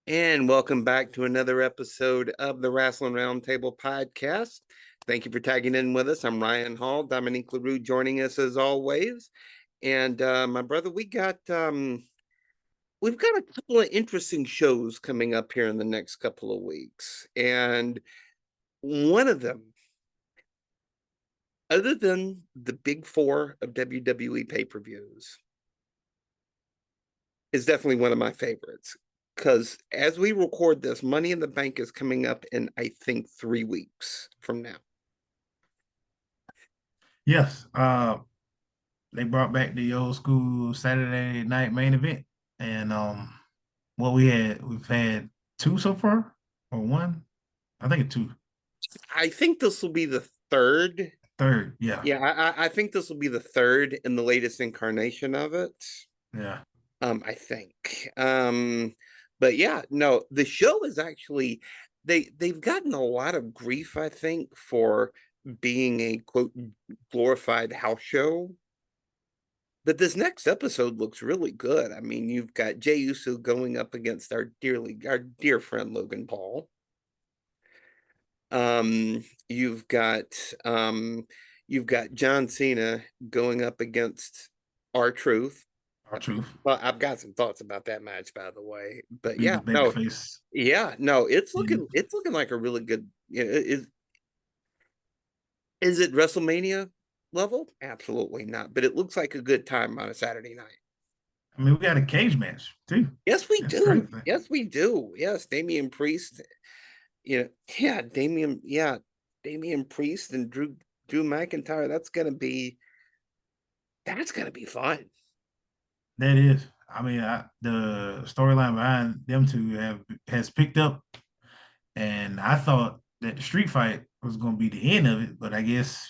And welcome back to another episode of the Wrasslin Wroundtable podcast. Thank you for tagging in with us. I'm Ryan Hall, Dominique LaRue joining us as always. And my brother, we've got a couple of interesting shows coming up here in the next couple of weeks. And one of them, other than the big four of WWE pay-per-views, is definitely one of my favorites. Because as we record this, Money in the Bank is coming up in, I think, 3 weeks from now. Yes, they brought back the old school Saturday night main event, and what we've had two so far, or one, I think it's two, I think this will be the third. third, yeah, Yeah, I think this will be the third in the latest incarnation of it. yeah, I think. But yeah, no, the show is actually they've gotten a lot of grief, I think, for being a quote glorified house show. But this next episode looks really good. I mean, you've got Jey Uso going up against our dear friend Logan Paul. Um, you've got um, you've got John Cena going up against R-Truth. our truth, Well, I've got some thoughts about that match, by the way. But being the baby face. no, Yeah. it's looking like a really good. Is it WrestleMania level? Absolutely not. But it looks like a good time on a Saturday night. I mean, we got a cage match too. Yes, we That's do. crazy. Yes, we do. Yes, Damien Priest. Damien Priest and Drew McIntyre. That's gonna be fun. That is. I mean, the storyline behind them two has picked up, and I thought that the street fight was going to be the end of it, but I guess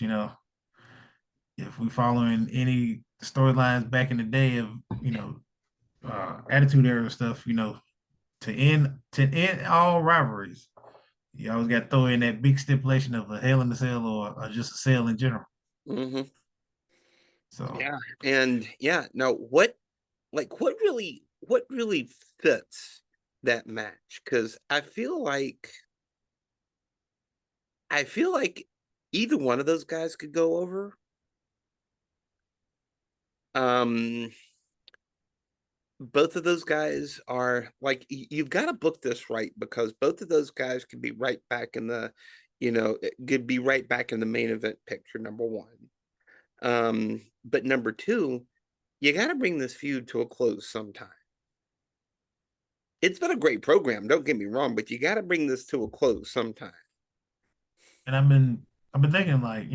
if we following any storylines back in the day of attitude era stuff, to end all rivalries, you always got to throw in that big stipulation of a hell in a cell or just a cell in general. Hmm. So, Yeah, and yeah, no, what really fits that match? Because I feel like either one of those guys could go over. Um, both of those guys are like you've got to book this right because both of those guys could be right back in could be right back in the main event picture, number one. But number two, you got to bring this feud to a close sometime. It's been a great program, don't get me wrong, but you got to bring this to a close sometime. and I've been thinking like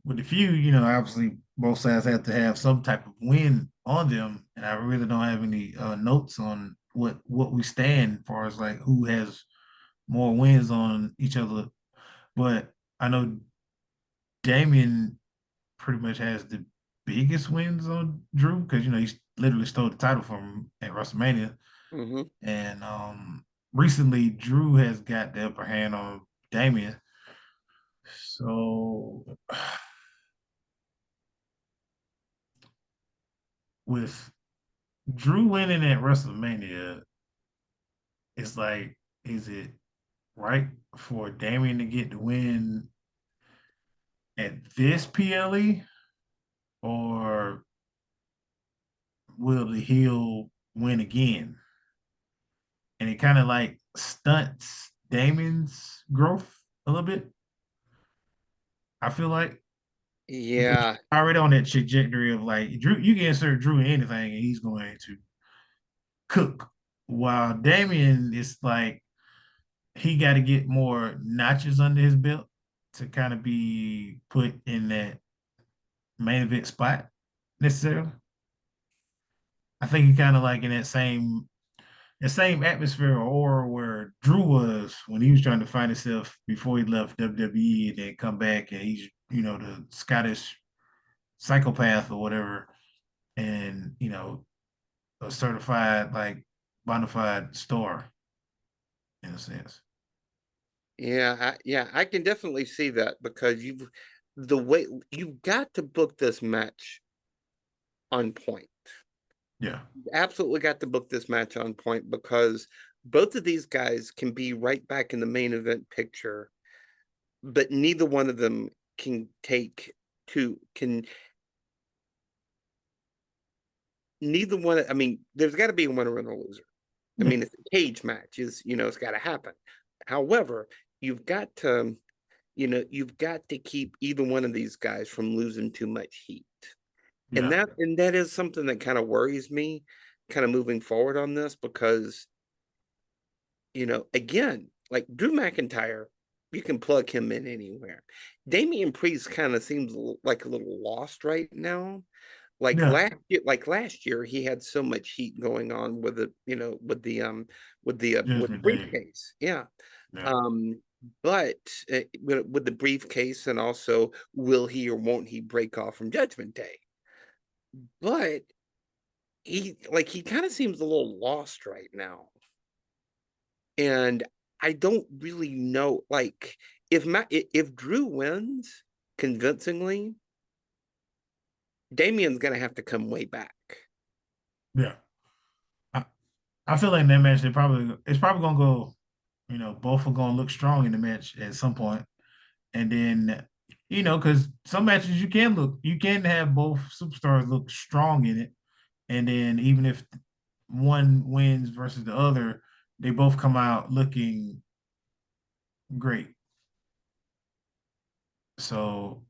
with the few, obviously both sides have to have some type of win on them, and I really don't have any notes on what we stand as far as like who has more wins on each other. But I know Damien pretty much has the biggest wins on Drew because he literally stole the title from him at WrestleMania, Hmm. and recently Drew has got the upper hand on Damien. So with Drew winning at WrestleMania, it's like, is it right for Damien to get the win at this PLE, or will the heel win again? And it kind of like stunts Damien's growth a little bit. I feel like because Yeah, you're already on that trajectory of like Drew, you can insert Drew in anything and he's going to cook. While Damien is like he got to get more notches under his belt to kind of be put in that main event spot necessarily. I think he kind of like in that same atmosphere or aura where Drew was when he was trying to find himself before he left WWE and then come back and he's the Scottish psychopath or whatever, and a certified like bona fide star in a sense. yeah, I can definitely see that because the way you've got to book this match on point. Yeah. Absolutely got to book this match on point because both of these guys can be right back in the main event picture, but neither one of them can take to can neither one. I mean, there's got to be a winner and a loser. I Yeah. mean, it's a cage match, is it's got to happen. However, you've got to you've got to keep either one of these guys from losing too much heat. And Yeah. that is something that kind of worries me kind of moving forward on this, because again, like Drew McIntyre, you can plug him in anywhere. Damian Priest kind of seems like a little lost right now. Yeah. Like last year, he had so much heat going on with the, with the Judgment Day. briefcase. Yeah. Yeah. Um, but with the briefcase, and also will he or won't he break off from Judgment Day? But he kind of seems a little lost right now. And I don't really know, like, if Drew wins convincingly, Damien's gonna have to come way back. Yeah. I, I feel like in that match it's probably gonna go, both are gonna look strong in the match at some point. And then, because some matches you can have both superstars look strong in it. And then even if one wins versus the other, they both come out looking great. So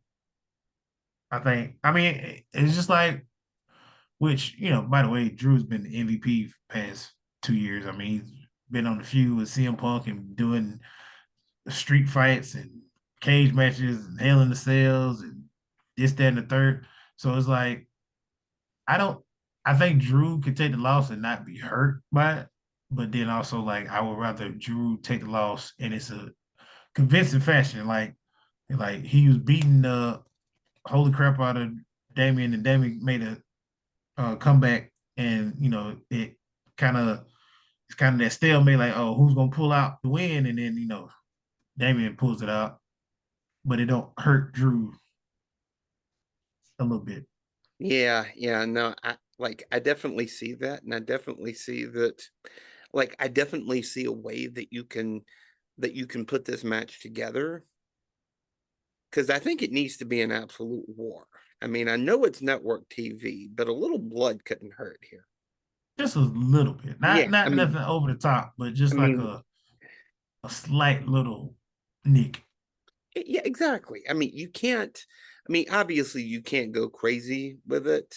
I mean, it's just like, which, by the way, Drew's been the MVP past 2 years. I mean, he's been on the feud with CM Punk and doing street fights and cage matches and Hell in the Cells and this, that, and the third. So it's like, I don't, I think Drew could take the loss and not be hurt by it. But then also, like, I would rather Drew take the loss and it's a convincing fashion. Like he was beating the holy crap out of Damien, and Damien made a comeback, and kind of it's kind of that stalemate, like, oh, who's gonna pull out the win, and then Damien pulls it out, but it don't hurt Drew a little bit. Yeah, no, I definitely see that, and I definitely see that, like, I definitely see a way that you can put this match together, because I think it needs to be an absolute war. I mean, I know it's network TV, but a little blood couldn't hurt here. Just a little bit, Yeah, not nothing over the top, but I just like mean, a slight little nick. yeah, exactly. I mean, you can't. I mean, obviously, you can't go crazy with it.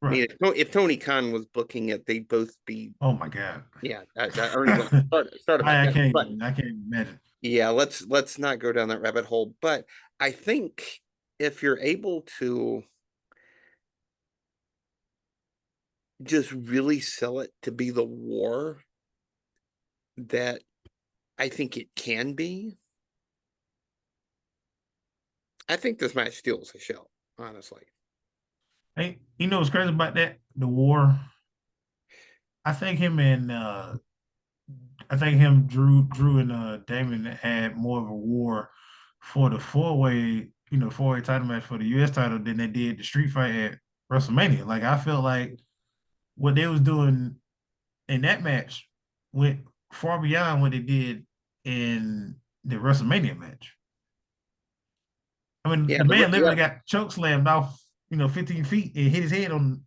I Right. mean, if Tony Khan was booking it, they'd both be. Oh my god. Yeah, I don't even want to start about that. But I can't imagine. yeah, let's not go down that rabbit hole. But I think if you're able to just really sell it to be the war that I think it can be, I think this match steals the show, honestly. Hey, what's crazy about that? The war. I think him and Drew and Damon had more of a war for the four-way title match for the US title than they did the street fight at WrestleMania. Like, I felt like what they was doing in that match went far beyond what they did in the WrestleMania match. I mean, Yeah, the man literally got choke slammed off, 15 feet and hit his head on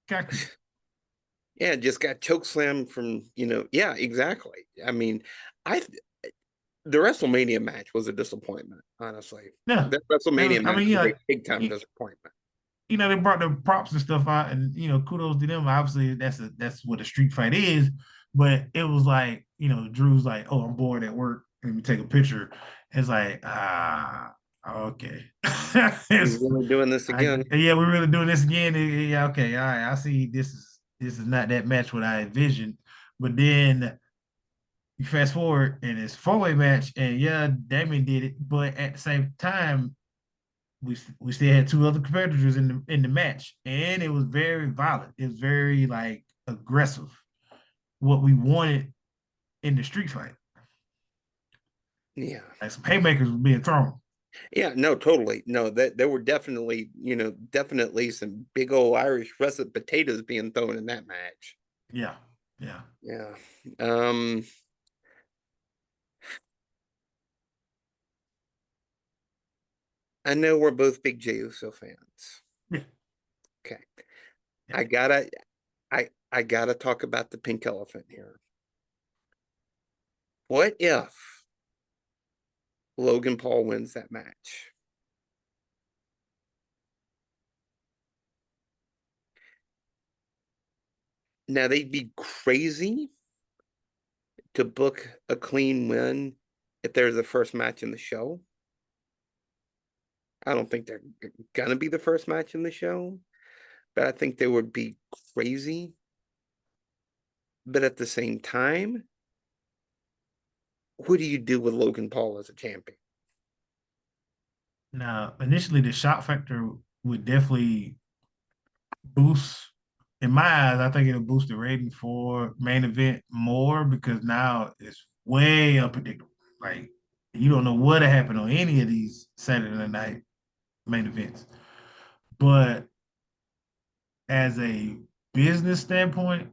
concrete. yeah, just got choke slammed from, yeah, exactly. I mean, I the WrestleMania match was a disappointment, honestly. Yeah. That It was, WrestleMania I match mean, was a big time disappointment. they brought the props and stuff out, and kudos to them. Obviously, that's what a street fight is. But it was like, Drew's like, "Oh, I'm bored at work. Let me take a picture." It's like, okay. We're really doing this again. Yeah, we're really doing this again. Yeah, okay, all right. I see. This is not that match what I envisioned. But then you fast forward, and it's four-way match, and yeah, Damien did it, but at the same time, we still had two other competitors in the match, and it was very violent. It was very like aggressive. What we wanted in the street fight, Yeah. like some haymakers were being thrown. Yeah, no, totally. No, that there were definitely some big old Irish russet potatoes being thrown in that match. Yeah, yeah. Yeah. Um, I know we're both big Jey Uso fans. Yeah, Okay. yeah. I gotta I gotta talk about the pink elephant here. What if Logan Paul wins that match? Now they'd be crazy to book a clean win if there's the first match in the show. I don't think they're gonna be the first match in the show, but I think they would be crazy. But at the same time, what do you do with Logan Paul as a champion? Now, initially, the shock factor would definitely boost. In my eyes, I think it'll boost the rating for main event more because now it's way unpredictable. Like you don't know what'll happen on any of these Saturday night main events. But as a business standpoint,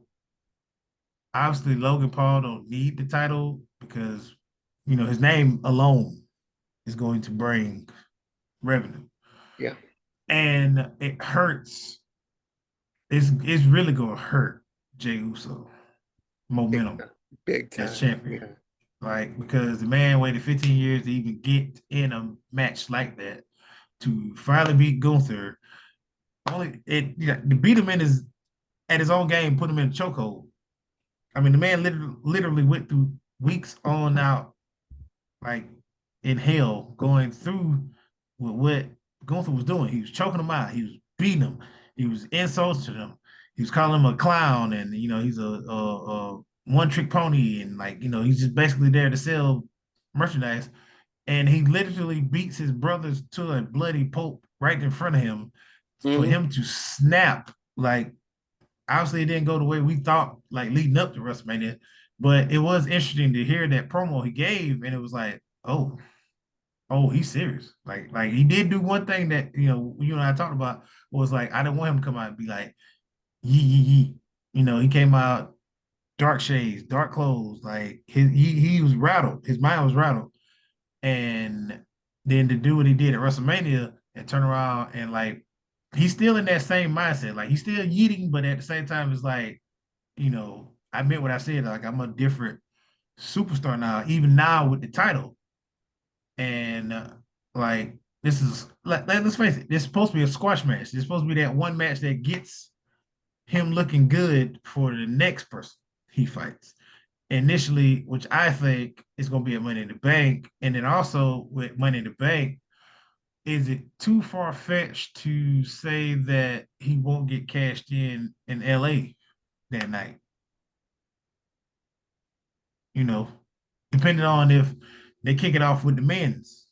obviously Logan Paul don't need the title because his name alone is going to bring revenue, Yeah, and it hurts. It's really gonna hurt Jey Uso big momentum time. Big as time. champion. Yeah. Like because the man waited 15 years to even get in a match like that to finally beat Gunther. Only it to beat him in his at his own game, put him in a chokehold. I mean, the man literally went through weeks on out, like in hell, going through with what Gunther was doing. He was choking him out. He was beating him. He was insulting him. He was calling him a clown, and he's a one trick pony, and he's just basically there to sell merchandise. And he literally beats his brothers to a bloody pulp right in front of him for Hmm. him to snap. Like obviously it didn't go the way we thought, like leading up to WrestleMania. But it was interesting to hear that promo he gave, and it was like, oh, he's serious. Like he did do one thing that you and I talked about was like I didn't want him to come out and be like yee yee yee. He came out dark shades, dark clothes, like he was rattled. His mind was rattled, and then to do what he did at WrestleMania and turn around and like he's still in that same mindset. Like he's still yeeting, but at the same time, it's like I meant what I said. Like I'm a different superstar now, even now with the title. And like this is like let's face it, this is supposed to be a squash match. This is supposed to be that one match that gets him looking good for the next person he fights. Initially, which I think is going to be a Money in the Bank, and then also with Money in the Bank, is it too far fetched to say that he won't get cashed in LA that night? You know, depending on if they kick it off with the men's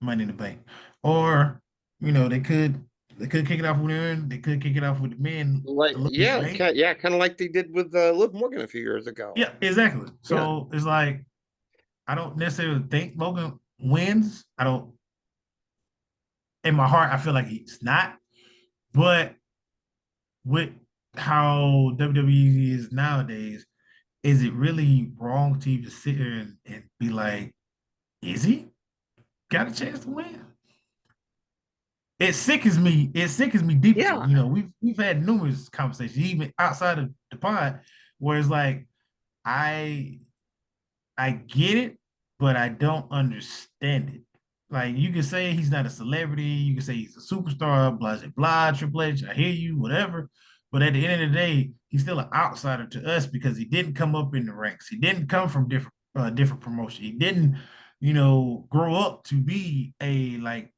Money in the Bank, or they could kick it off with men. They could kick it off with the men a Like, little bit yeah, late. yeah, kind of like they did with Liv Morgan a few years ago. Yeah, exactly. Yeah, So it's like I don't necessarily think Logan wins. I don't. In my heart, I feel like he's not. But with how WWE is nowadays, is it really wrong to even sit here and be like, is he got a chance to win? It sickens me. It sickens me deeply. yeah, We've had numerous conversations, even outside of the pod, where it's like I I get it, but I don't understand it. Like you can say he's not a celebrity, you can say he's a superstar, blah blah blah, Triple H. I hear you, whatever. But at the end of the day, he's still an outsider to us because he didn't come up in the ranks. He didn't come from different promotion. He didn't, grow up to be a like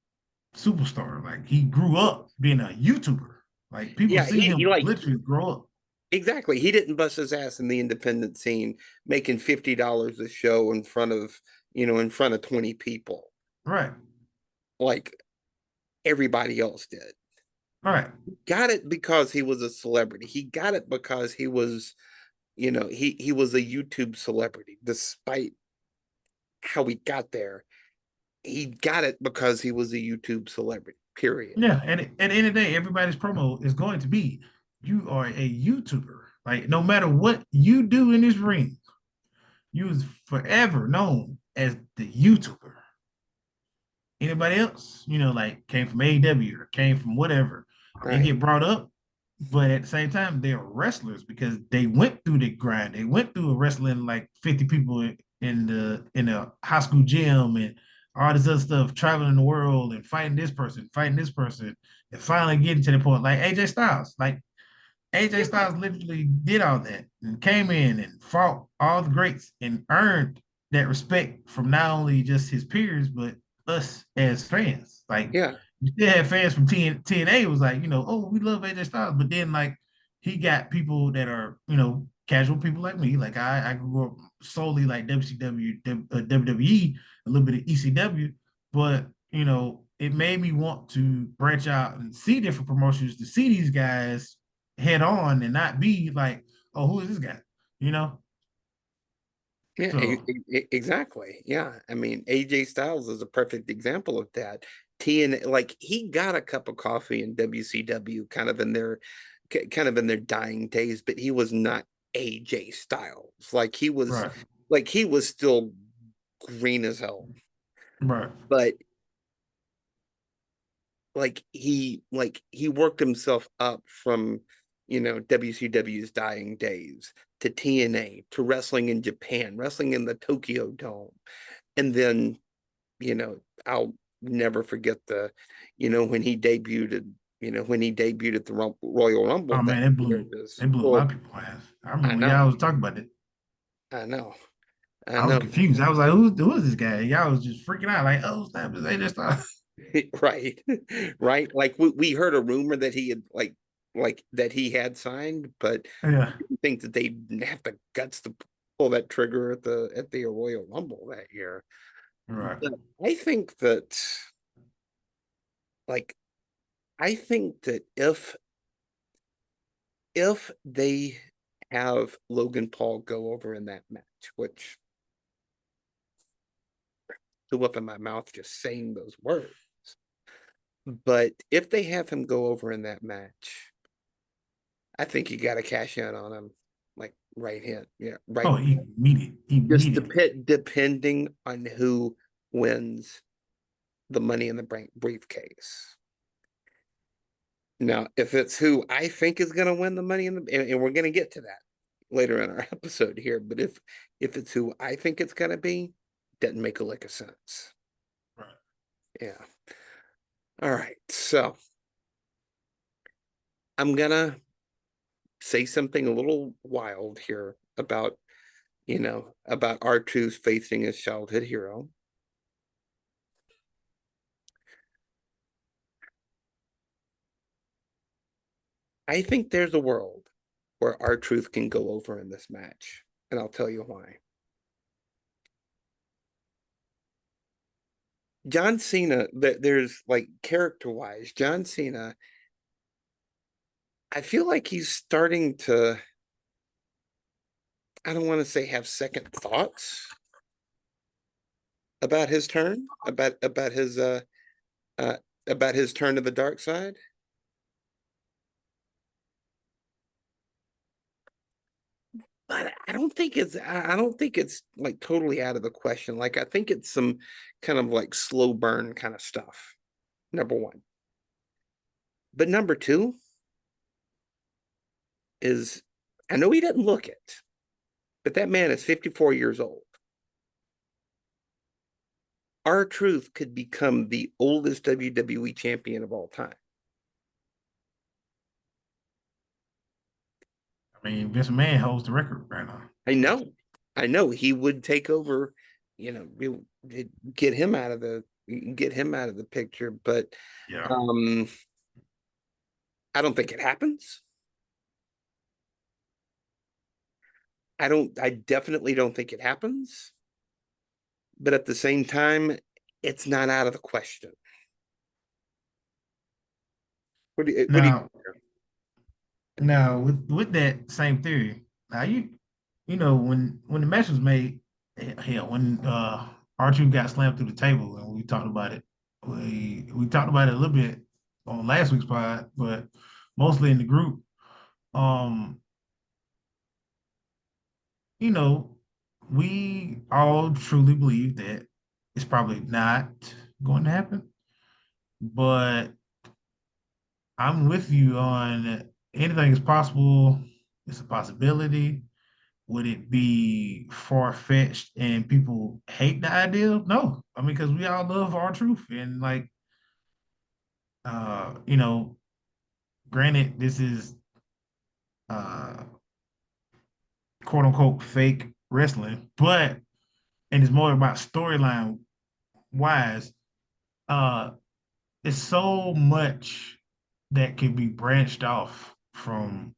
superstar. Like he grew up being a YouTuber. Like people yeah. see He him like literally grow up. exactly. He didn't bust his ass in the independent scene, making $50 a show in front of in front of 20 people Right. like everybody else did. Right. Got it because he was a celebrity. He got it because he was he was a YouTube celebrity. Despite how he got there, he got it because he was a YouTube celebrity. Period. Yeah, and at the end of the day, everybody's promo is going to be you are a YouTuber. Like no matter what you do in this ring, you is forever known as the YouTuber. anybody else, like came from AEW or came from whatever, they Right. get brought up. But at the same time, they're wrestlers because they went through the grind. They went through wrestling like 50 people in the high school gym and all this other stuff, traveling the world and fighting this person, and finally getting to the point like AJ Styles. Like AJ Yeah. Styles literally did all that and came in and fought all the greats and earned that respect from not only just his peers, but us as fans. Like, Yeah. you still have fans from TNA was like, oh, we love AJ Styles. But then, like, he got people that are, casual people like me. Like, I grew up solely like WCW, WWE, a little bit of ECW. But, it made me want to branch out and see different promotions to see these guys head on and not be like, oh, who is this guy? You know? Yeah, So exactly. Yeah. I mean, AJ Styles is a perfect example of that. Like he got a cup of coffee in WCW kind of in their dying days, but he was not AJ Styles. right, Like he was still green as hell. right. But like he worked himself up from WCW's dying days to TNA to wrestling in Japan, wrestling in the Tokyo Dome. And then, I'll never forget when he debuted, when he debuted at the Royal Rumble Oh that man, it year. blew it blew a lot of people's ass. I I remember when know, y'all was talking about it. I know, I I was know. confused. I was like, who is this guy? Y'all was just freaking out, like, oh snap, is AJ Styles. Right. Right. Like we heard a rumor that he had like that he had signed, but Yeah, we didn't think that they'd have the guts to pull that trigger at the Royal Rumble that year. right. But I think that like I think that if they have Logan Paul go over in that match, which flew up in my mouth just saying those words, but if they have him go over in that match, I think you got to cash in on him, like right here, yeah, right. Oh, Just immediately. depending on who wins the Money in the briefcase. Now, if it's who I think is going to win the Money in and we're going to get to that later in our episode here, but if it's who I think it's going to be, doesn't make a lick of sense. Right. Yeah. All right. So I'm gonna say something a little wild here about R2's facing his childhood hero. I think there's a world where R-Truth can go over in this match, and I'll tell you why. John Cena, there's like character-wise, John Cena, I feel like he's starting to, I don't want to say have second thoughts about his turn, uh about his turn to the dark side. But I don't think it's like totally out of the question. Like I think it's some kind of like slow burn kind of stuff. Number one. But number two is I know he doesn't look it, but that man is 54 years old. R-Truth could become the oldest WWE champion of all time. I mean, Vince McMahon holds the record right now. I know. I know he would take over, get him out of the picture, but Yeah. um I don't think it happens. I definitely don't think it happens, but at the same time, it's not out of the question. What do you Now, now with that same theory, now when the match was made, hell, when R-Truth got slammed through the table, and we talked about it. We talked about it a little bit on last week's pod, but mostly in the group. Um, you know, we all truly believe that it's probably not. going to happen. But I'm with you on anything is possible. It's a possibility. Would it be far-fetched and people hate the idea? No. I mean, because we all love our truth. And like you know, granted, this is uh quote unquote fake wrestling, but and it's more about storyline wise. Uh it's so much that can be branched off from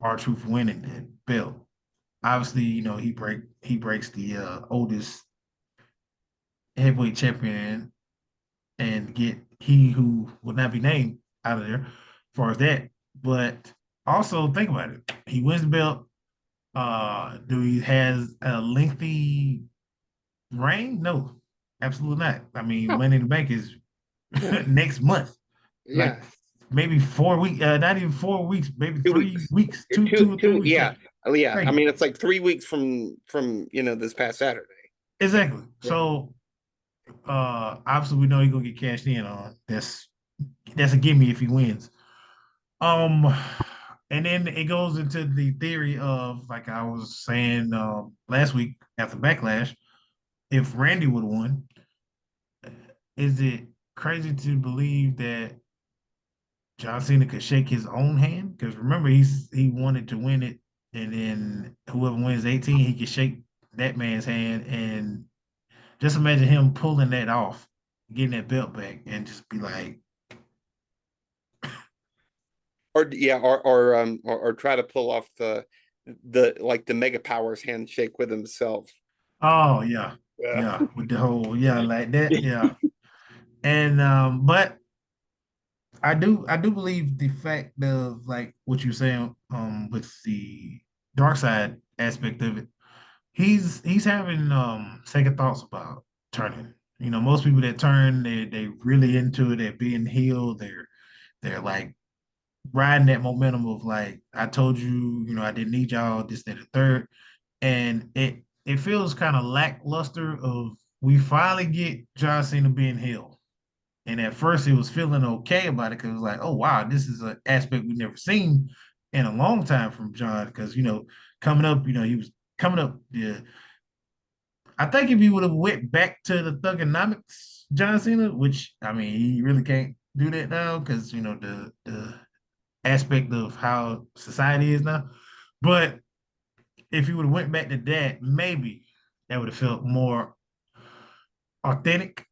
our truth winning that belt. Obviously, he breaks the oldest heavyweight champion and get he who will not be named out of there as far as that. But also think about it. He wins the belt. Do he has a lengthy reign? No, absolutely not. I mean, No, Money in the Bank is yeah, next month. Like yeah. maybe 4 weeks, not even 4 weeks, maybe 3 weeks, Two, two or three two, weeks. yeah. Yeah. Oh, yeah. I Thank you. mean, it's like 3 weeks from this past Saturday. Exactly. Yeah. So obviously we know he's gonna get cashed in on. That's a gimme if he wins. Um, and then it goes into the theory of, like I was saying last week after Backlash, if Randy would have won, is it crazy to believe that John Cena could shake his own hand? Because remember, he wanted to win it, and then whoever wins 18, he can shake that man's hand. And just imagine him pulling that off, getting that belt back, and just be like, Or yeah, or try to pull off the like the Mega Powers handshake with himself. "Oh yeah, Yeah. yeah," with the whole yeah like that, yeah. And but I do believe the fact of like what you're saying with the dark side aspect of it. He's having second thoughts about turning. Most people that turn, they really into it. They're being healed. They're like riding that momentum of like I told you, I didn't need y'all, this, that, and the third. And it feels kind of lackluster of we finally get John Cena being healed. And at first, it was feeling okay about it because it was like, oh wow, this is an aspect we've never seen in a long time from John. Because coming up, he was coming up. Yeah, I think if he would have went back to the Thugonomics, John Cena, which I mean, he really can't do that now because the aspect of how society is now. But if he would have went back to that, maybe that would have felt more authentic.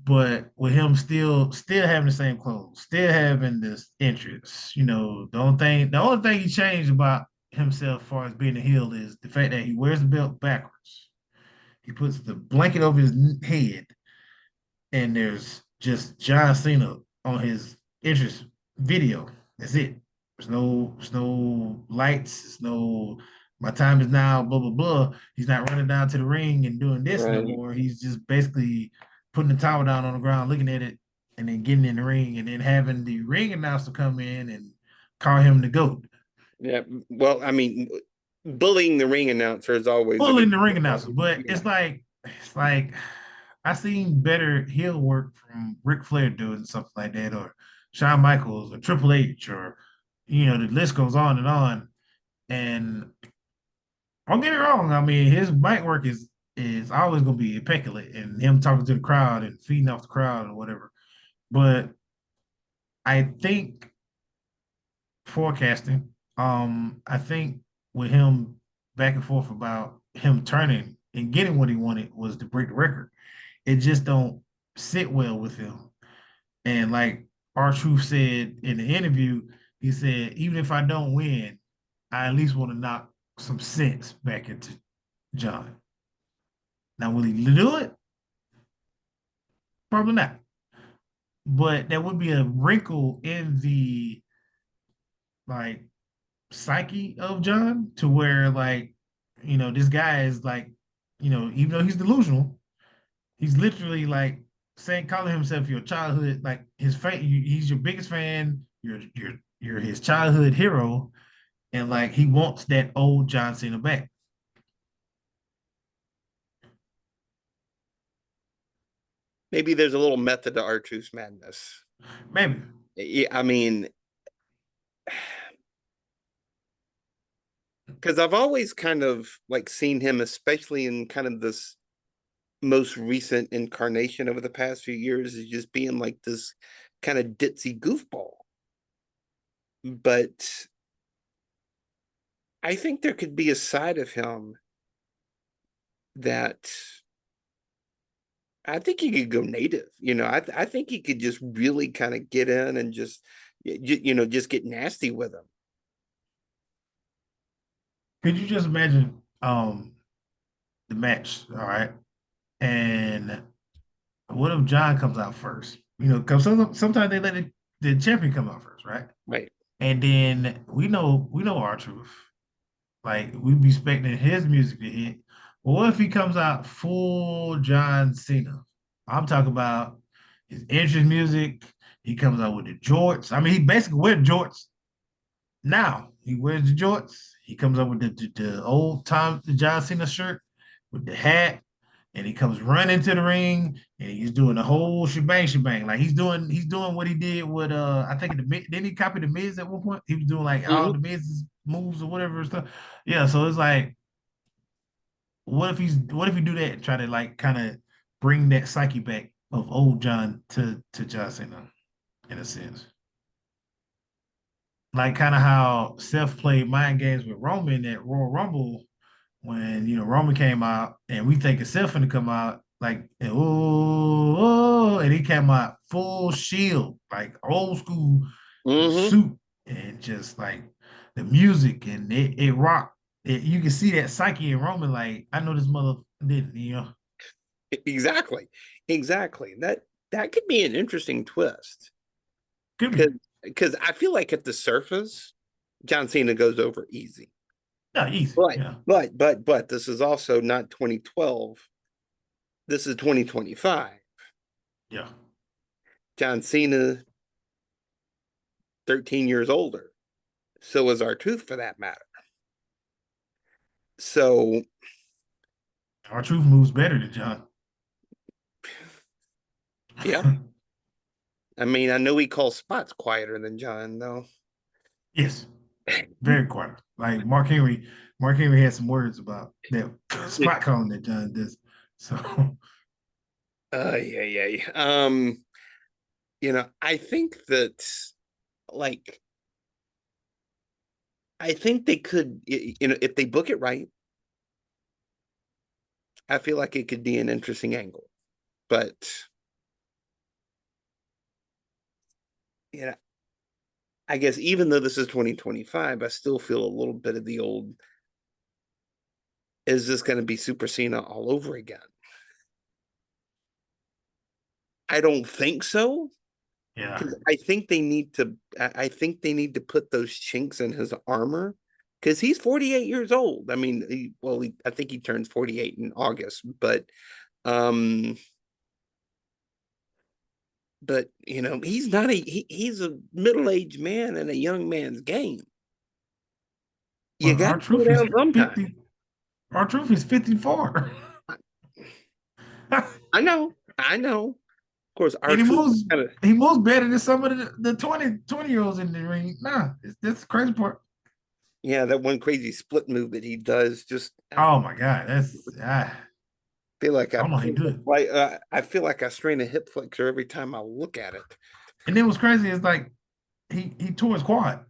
But with him still having the same clothes, still having this interest, the only thing he changed about himself as far as being a heel is the fact that he wears the belt backwards. He puts the blanket over his head, and there's just John Cena on his interest video. That's it. There's no lights. There's no my time is now. Blah blah blah. He's not running down to the ring and doing this no Right. more. He's just basically putting the towel down on the ground, looking at it, and then getting in the ring, and then having the ring announcer come in and call him the goat. Yeah. Well, I mean, bullying the ring announcer is always a good Pulling the ring idea. announcer, but Yeah. it's like I seen better heel work from Ric Flair doing something like that, or Shawn Michaels, or Triple H, or the list goes on and on. And don't get me wrong, I mean his mic work is always gonna be impeccable, and him talking to the crowd and feeding off the crowd or whatever. But I think forecasting, I think with him back and forth about him turning and getting what he wanted was to break the record. It just don't sit well with him. And like R-Truth said in the interview, he said, even if I don't win, I at least want to knock some sense back into John. Now, will he do it? Probably not. But there would be a wrinkle in the like psyche of John to where like, this guy is like, even though he's delusional, he's literally like saying, calling himself your childhood, like his fan. He's your biggest fan. You're his childhood hero, and like he wants that old John Cena back. Maybe there's a little method to R-Truth's madness. Maybe. Yeah, I mean, because I've always kind of like seen him, especially in kind of this most recent incarnation over the past few years, as just being like this kind of ditzy goofball. But I think there could be a side of him that I think he could go native. I think he could just really kind of get in and just get nasty with him. Could you just imagine the match? All right. And what if John comes out first? Because sometimes they let the champion come out first, right? Right. And then we know our truth. Like we be expecting his music to hit. But what if he comes out full John Cena? I'm talking about his entrance music. He comes out with the jorts. I mean, he basically wears jorts now. He wears the jorts. He comes up with the old time the John Cena shirt with the hat, and he comes running to the ring, and he's doing the whole shebang. Like he's doing what he did with I think didn't he copy the Miz at one point? He was doing like all Mm-hmm. the Miz's moves or whatever stuff. Yeah, so it's like, what if he do that and try to like kind of bring that psyche back of old John to John Cena in a sense. Like kind of how Seth played mind games with Roman at Royal Rumble when Roman came out and we think Seth gonna come out like oh, and he came out full shield like old school Mm-hmm. suit and just like the music and it rocked. You can see that psyche in Roman like I know this mother didn't. Exactly. Exactly. That could be an interesting twist. Could be. Because I feel like at the surface, John Cena goes over easy. Yeah, easy. But Yeah. but this is also not 2012. This is 2025. Yeah. John Cena, 13 years older. So is our tooth for that matter. So Our truth moves better than John. yeah. I mean, I know he calls spots quieter than John, though. Yes. Very quiet. Like Mark Henry had some words about that spot calling that John does. So Yeah, yeah, yeah. I think that like I think they could, if they book it right, I feel like it could be an interesting angle. But you know, I guess even though this is 2025, I still feel a little bit of the old. Is this going to be Super Cena all over again? I don't think so. yeah. Because I think they need to. I think they need to put those chinks in his armor because he's 48 years old. I mean, I think he turns 48 in August, um, but he's not he's a middle-aged man in a young man's game. You Well, got our to go truth is down sometime. 50. Our truth is 54. I know, I know. Of course, our And he truth moves kind of he moves better than some of the 20-year-olds in the ring. Nah, that's the crazy part. yeah, that one crazy split move that he does. Just Oh my God. That's feel like I don't know how he do it. I feel like I strain a hip flexor every time I look at it. And then what's crazy is like he tore his quad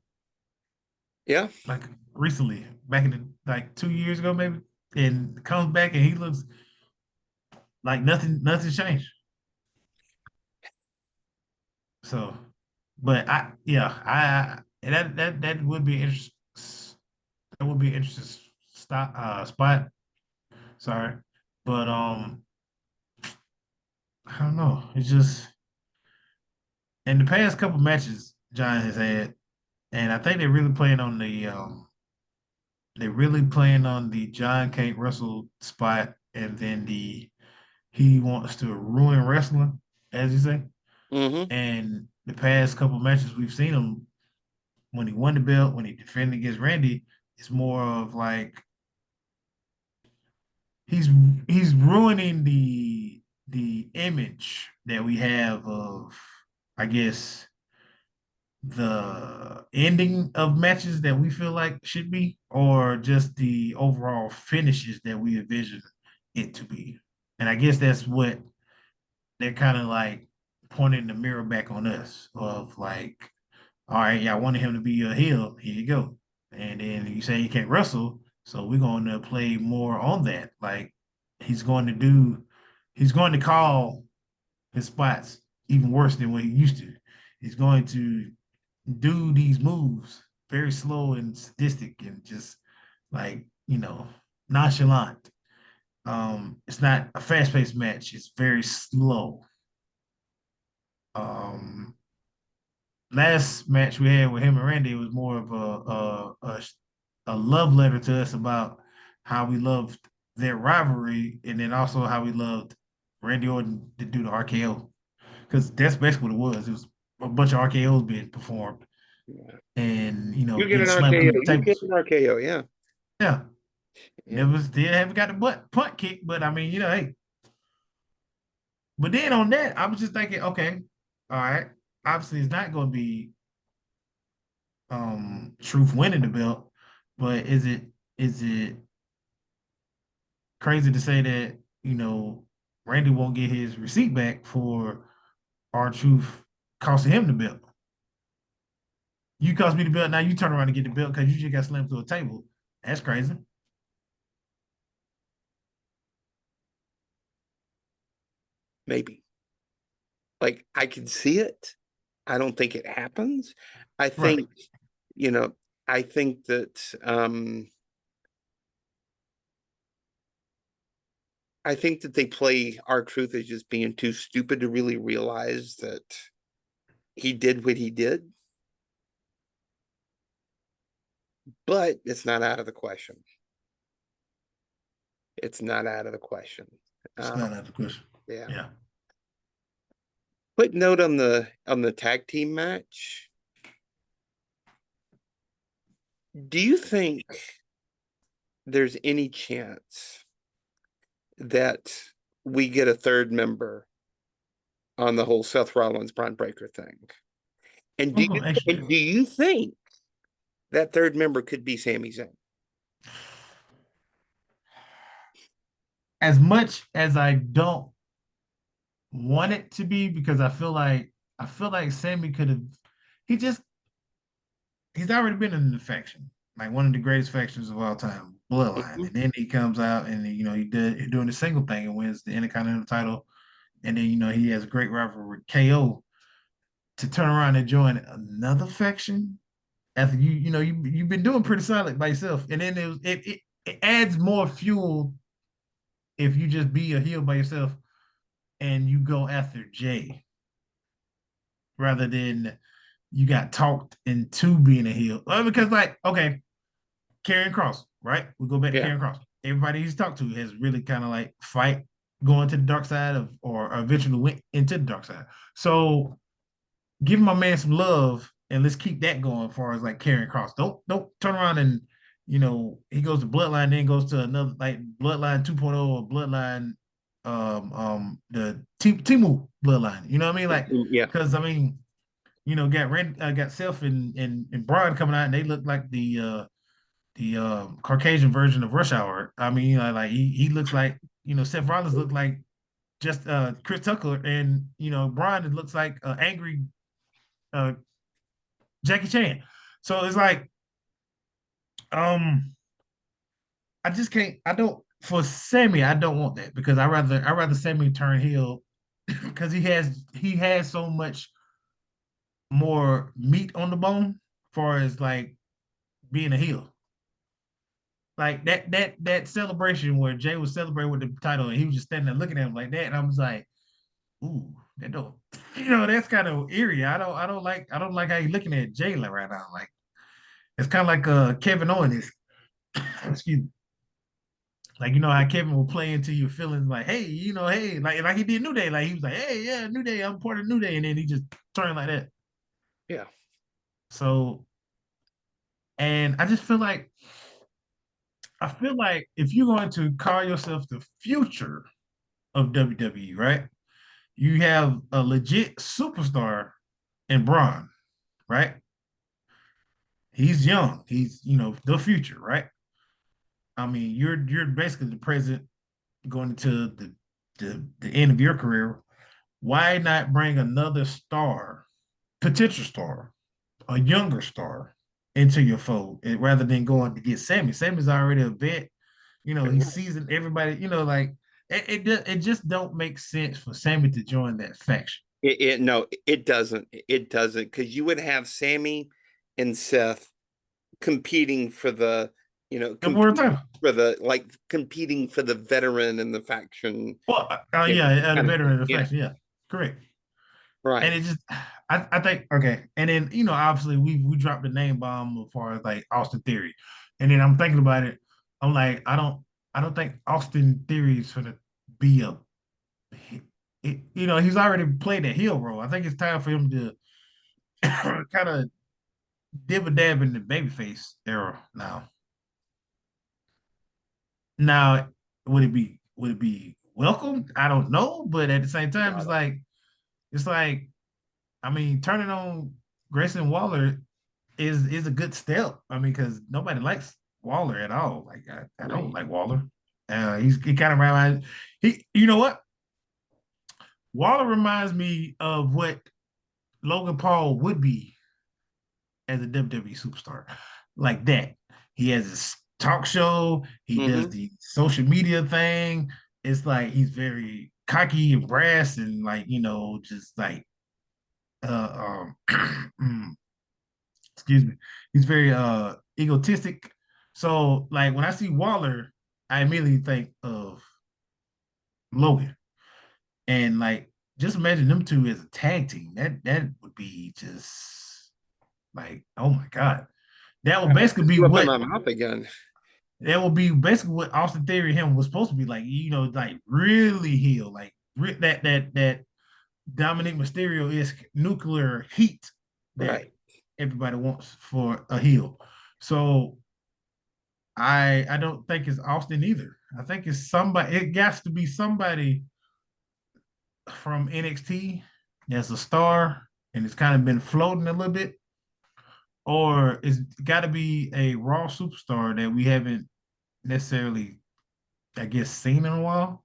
Yeah, like recently, back in like 2 years ago, maybe, and comes back and he looks like nothing's changed. So, but that would be interesting. That would be an interesting spot. Sorry, but I don't know. It's just in the past couple matches John has had, and I think they're really playing on the John can't wrestle spot, and then he wants to ruin wrestling, as you say. mm-hmm. And the past couple matches we've seen him when he won the belt, when he defended against Randy, it's more of like he's he's ruining the the image that we have of, I guess, the ending of matches that we feel like should be, or just the overall finishes that we envision it to be. And I guess that's what they're kind of like pointing the mirror back on us of like, all right, y'all wanted him to be a heel, here you go. And then you say he can't wrestle, so we're going to play more on that. Like he's going to do, he's going to call his spots even worse than what he used to. He's going to do these moves very slow and sadistic and just like, nonchalant. It's not a fast-paced match. It's very slow. Um, Last match we had with him and Randy was more of a love letter to us about how we loved their rivalry, and then also how we loved Randy Orton to do the RKO, because that's basically what it was. It was a bunch of RKOs being performed, Yeah. and You get getting an slammed RKO. through the You get tables. an RKO. Yeah. Yeah, Yeah. never still haven't got the punt kick, but I mean, hey. But then on that, I was just thinking, okay, all right. Obviously, it's not going to be Truth winning the belt, but is it crazy to say that Randy won't get his receipt back for R-Truth costing him the belt? You cost me the belt, now you turn around and get the belt because you just got slammed through a table. That's crazy. Maybe. Like I can see it. I don't think it happens. I Right. think, you know, I think that they play R-Truth as just being too stupid to really realize that he did what he did. But it's not out of the question. It's not out of the question. It's Um, not out of the question. yeah. Yeah. Quick note on the tag team match. Do you think there's any chance that we get a third member on the whole Seth Rollins Braun Breaker thing? And I'm gonna ask you that. do you think that third member could be Sami Zayn? As much as I don't want it to be, because I feel like Sammy could have, he just he's already been in the faction, like one of the greatest factions of all time, Bloodline. Mhm. And then he comes out and he's doing the single thing and wins the Intercontinental title. And then he has a great rivalry with KO, to turn around and join another faction after you've been doing pretty solid by yourself. And then it adds more fuel if you just be a heel by yourself and you go after Jay rather than you got talked into being a heel. Because like, okay, Karrion Kross, right? We go back to Yeah. Karrion Kross. Everybody he's talked to has really kind of like fight going to the dark side of, or eventually went into the dark side. So give my man some love and let's keep that going as far as like Karrion Kross. Don't turn around and he goes to Bloodline, then goes to another like Bloodline 2.0 or Bloodline the Timu Bloodline. You know what I mean? Like, Yeah. because I mean, got Self and Braun coming out and they look like the Caucasian version of Rush Hour. I mean, like he looks like Seth Rollins looked like just Chris Tucker, and Braun looks like angry uh Jackie Chan. So it's like, um, I just can't. I don't for Sammy. I don't want that because I rather Sammy turn heel because he has so much more meat on the bone, as far as like being a heel. Like that celebration where Jay was celebrating with the title and he was just standing there looking at him like that, and I was like, ooh, that don't, that's kind of eerie. I don't like how you looking at Jay right now. Like it's kind of like Kevin Owens is. Excuse me. Like how Kevin will play into your feelings, like, hey, hey, like he did New Day, like he was like, hey, yeah, New Day, I'm part of New Day, and then he just turned like that. Yeah. So, and I feel like if you're going to call yourself the future of WWE, right? You have a legit superstar in Braun, right? He's young. He's, the future, right? I mean, you're basically the present going into the end of your career. Why not bring another star, potential star, a younger star into your fold rather than going to get Sammy? Sammy's already a vet. He's seasoned. Everybody, like it just don't make sense for Sammy to join that faction. No, it doesn't. It doesn't, because you would have Sammy and Seth competing for the, Number one competing title. for the like competing for the veteran and the faction. Well, You yeah, the kind of veteran thing. of the Yeah, faction, yeah, correct. And right. it just, I think, okay. And then, obviously we dropped the name bomb as far as like Austin Theory. And then I'm thinking about it. I'm like, I don't think Austin Theory is gonna be he's already played that heel role. I think it's time for him to kind of dib a dab in the babyface era now. Now, would it be welcome? I don't know, but at the same time, No, it's like I mean, turning on Grayson Waller is a good step. I mean, because nobody likes Waller at all. Like I don't right. like Waller. He kind of reminds he. You know what? Waller reminds me of what Logan Paul would be as a WWE superstar, like that. He has his talk show. He does Hmm. the social media thing. It's like he's very cocky and brass and like just like excuse me, he's very egotistic. So like when I see Waller, I immediately think of Logan. And like just imagine them two as a tag team. That would be just like, oh my God. That would I basically just be threw up in what my mouth again. that would be basically what Austin Theory and him was supposed to be like, like really heal, like that Dominic Mysterio is nuclear heat that Right. everybody wants for a heel. So I don't think it's Austin either. I think it's somebody. It has to be somebody from NXT that's a star and it's kind of been floating a little bit, or it's got to be a Raw superstar that we haven't necessarily, I guess, seen in a while.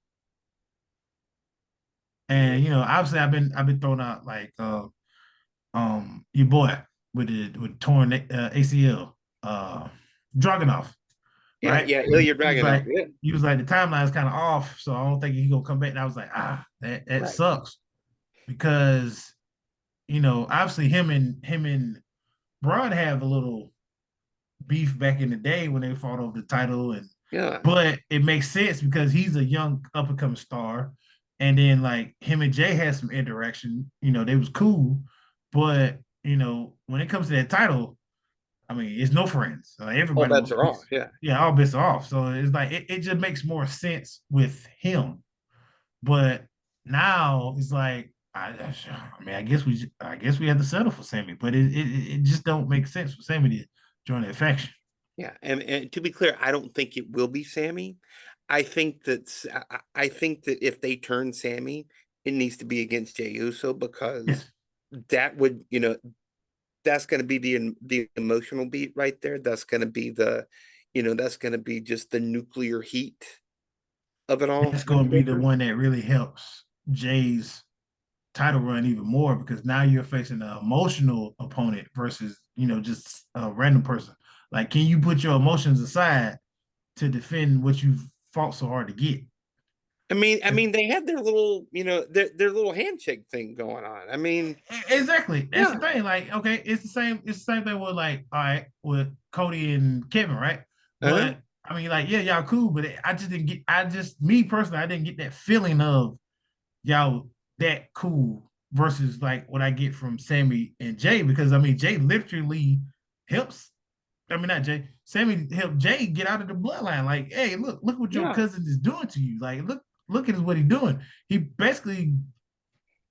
Yeah. And obviously, I've been throwing out like your boy with torn ACL, Dragunov, Yeah, right? yeah, Ilya He was Dragunov. like Yeah, he was like the timeline is kind of off, so I don't think he's gonna come back. And I was like, that right. sucks because obviously him and Braun have a little beef back in the day when they fought over the title, and Yeah. but it makes sense because he's a young up and coming star, and then like him and Jay had some interaction. They was cool, but when it comes to that title, I mean, it's no friends. All Everybody bets wants a are off. piece. Yeah. Yeah, all bets are off. So it's like it just makes more sense with him. But now it's like I mean, I guess we have to settle for Sammy, but it just don't make sense for Sammy to join that faction. Yeah. And to be clear, I don't think it will be Sammy. I think that if they turn Sammy, it needs to be against Jey Uso, because Yes, that would, that's going to be the emotional beat right there. That's going to be that's going to be just the nuclear heat of it all that's right going to be the there. one that really helps Jay's title run even more because now you're facing an emotional opponent versus just a random person. Like, can you put your emotions aside to defend what you've fought so hard to get? I mean, they had their little, their little handshake thing going on. I mean, Exactly. That's yeah. the thing. Like, okay, it's the same. It's the same thing with like, all right, with Cody and Kevin, right? Uh-huh. But I mean, like, yeah, y'all cool, but I just didn't get. Me personally, I didn't get that feeling of y'all that cool versus like what I get from Sammy and Jay because I mean, Jay literally helps. I mean, not Jay. Sammy helped Jay get out of the bloodline. Like, hey, look what your Yeah. cousin is doing to you. Like, look at what he's doing. He basically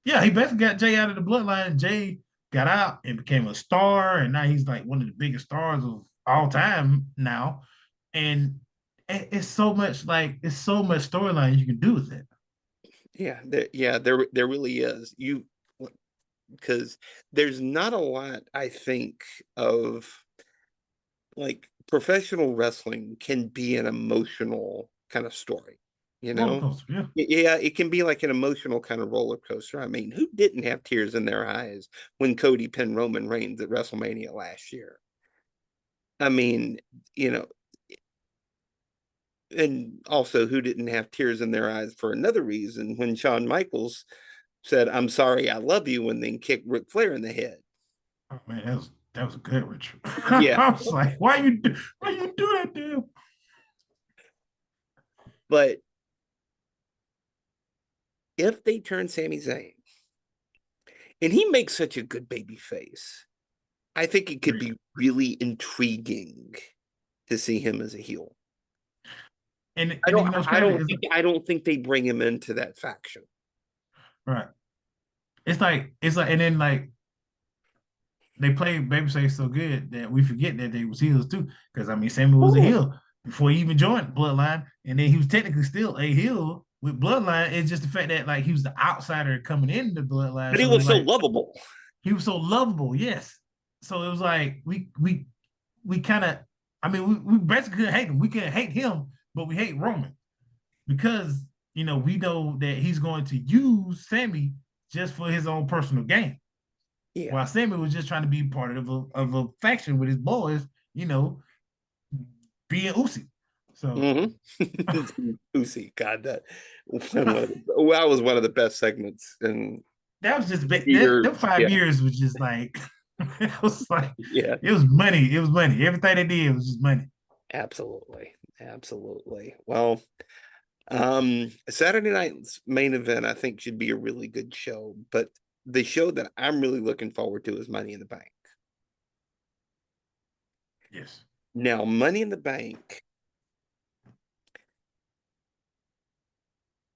he basically got Jay out of the bloodline. Jay got out and became a star, and now he's like one of the biggest stars of all time now. And it's so much storyline you can do with it. there really is. Because there's not a lot, I think, of like professional wrestling can be an emotional kind of story, you Roller know? coaster, yeah. Yeah, it can be like an emotional kind of roller coaster. I mean, who didn't have tears in their eyes when Cody pinned Roman Reigns at WrestleMania last year? I mean, you know, and also who didn't have tears in their eyes for another reason when Shawn Michaels said, "I'm sorry, I love you," and then kicked Ric Flair in the head. Oh man, that was a good ritual. Yeah, I was like, why you do that to him? but if they turn Sami Zayn, and he makes such a good baby face, I think it could be really intriguing to see him as a heel. And you know what's I crazy don't is think I don't think they bring him into that faction. right. It's like and then like they played babyface so good that we forget that they was heels too. Because I mean, Sammy was a Oh, heel before he even joined Bloodline, and then he was technically still a heel with Bloodline. It's just the fact that like he was the outsider coming into Bloodline, but he so it was was so like lovable. he was so lovable. Yes, so it was like we kind of, I mean, we basically couldn't hate him. We couldn't hate him, but we hate Roman because we know that he's going to use Sammy just for his own personal gain. Yeah. While Sammy was just trying to be part of a faction with his boys, you know, being Usi. So Mm-hmm. Uzi, God, that was one of the best segments in that was just them years. five Yeah, years was just like it was like yeah, it was money. It was money. Everything they did was just money. absolutely, absolutely. Well, Saturday night's main event, I think, should be a really good show. But the show that I'm really looking forward to is Money in the Bank. Yes. Now, Money in the Bank,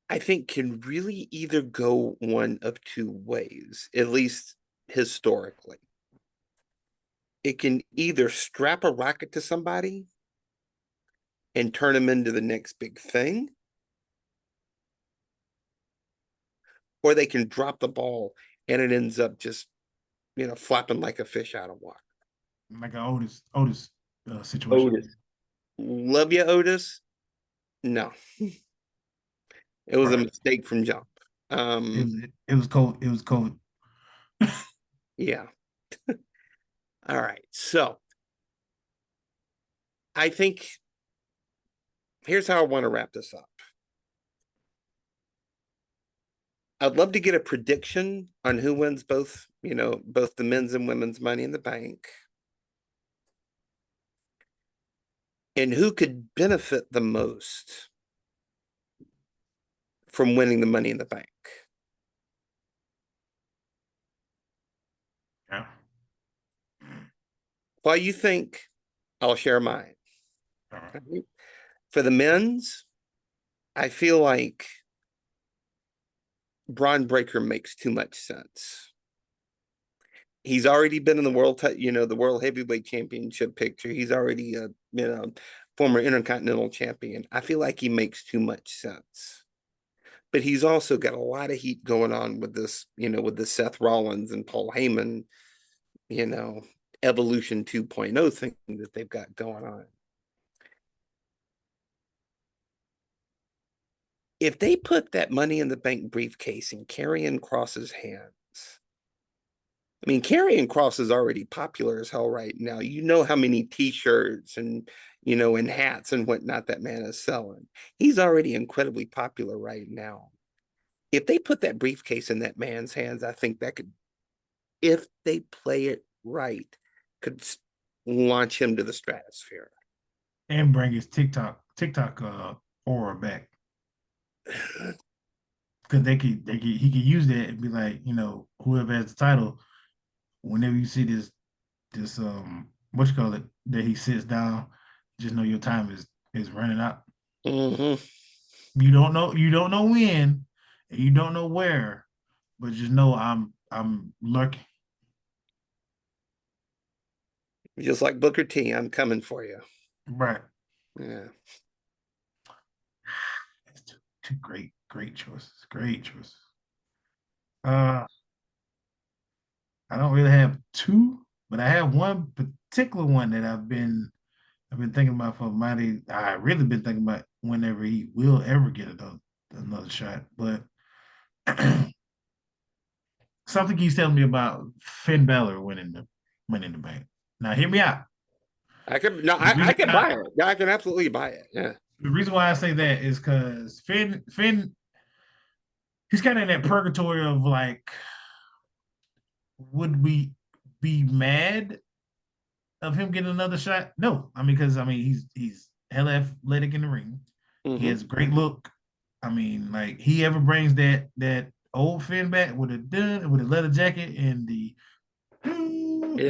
I think, can really either go one of two ways, at least historically. It can either strap a rocket to somebody and turn them into the next big thing, or they can drop the ball and it ends up just, flapping like a fish out of water. Like an Otis situation. Otis. Love you, Otis. No, it was a Right. mistake from jump. It Um, was it was cold. It was cold. yeah. All right. So I think here's how I want to wrap this up. I'd love to get a prediction on who wins both the men's and women's Money in the Bank, and who could benefit the most from winning the Money in the Bank. Yeah. While you think, I'll share mine. All right. For the men's, I feel like Braun Breaker makes too much sense. He's already been in the world heavyweight championship picture. He's already a former intercontinental champion. I feel like he makes too much sense. But he's also got a lot of heat going on with this, with the Seth Rollins and Paul Heyman, you know, Evolution 2.0 thing that they've got going on. If they put that Money in the Bank briefcase in Karrion Kross's hands, I mean, Karrion Kross is already popular as hell right now. You know how many T-shirts and hats and whatnot that man is selling. He's already incredibly popular right now. If they put that briefcase in that man's hands, I think that could, if they play it right, could launch him to the stratosphere. And bring his TikTok aura back. Because he could use that and be like, whoever has the title, whenever you see this what you call it, that he sits down, just know your time is running out. Mm-hmm. You don't know when, and you don't know where, but just know I'm lurking. Just like Booker T, I'm coming for you. Right. Yeah. two great choices. Great choices. Uh, I don't really have two, but I have one particular one that I've been thinking about for mighty. I really been thinking about whenever he will ever get another shot. But something he's telling me about Finn Balor winning the bank. Now, hear me out. I can no, The I reason can why buy it. Yeah, I can absolutely buy it. Yeah. the reason why I say that is because Finn, he's kind of in that purgatory of like, would we be mad of him getting another shot? No, I mean because he's hella athletic in the ring. He Hmm. has a great look. I mean, like he ever brings that old Finn back with a leather jacket and the Yeah,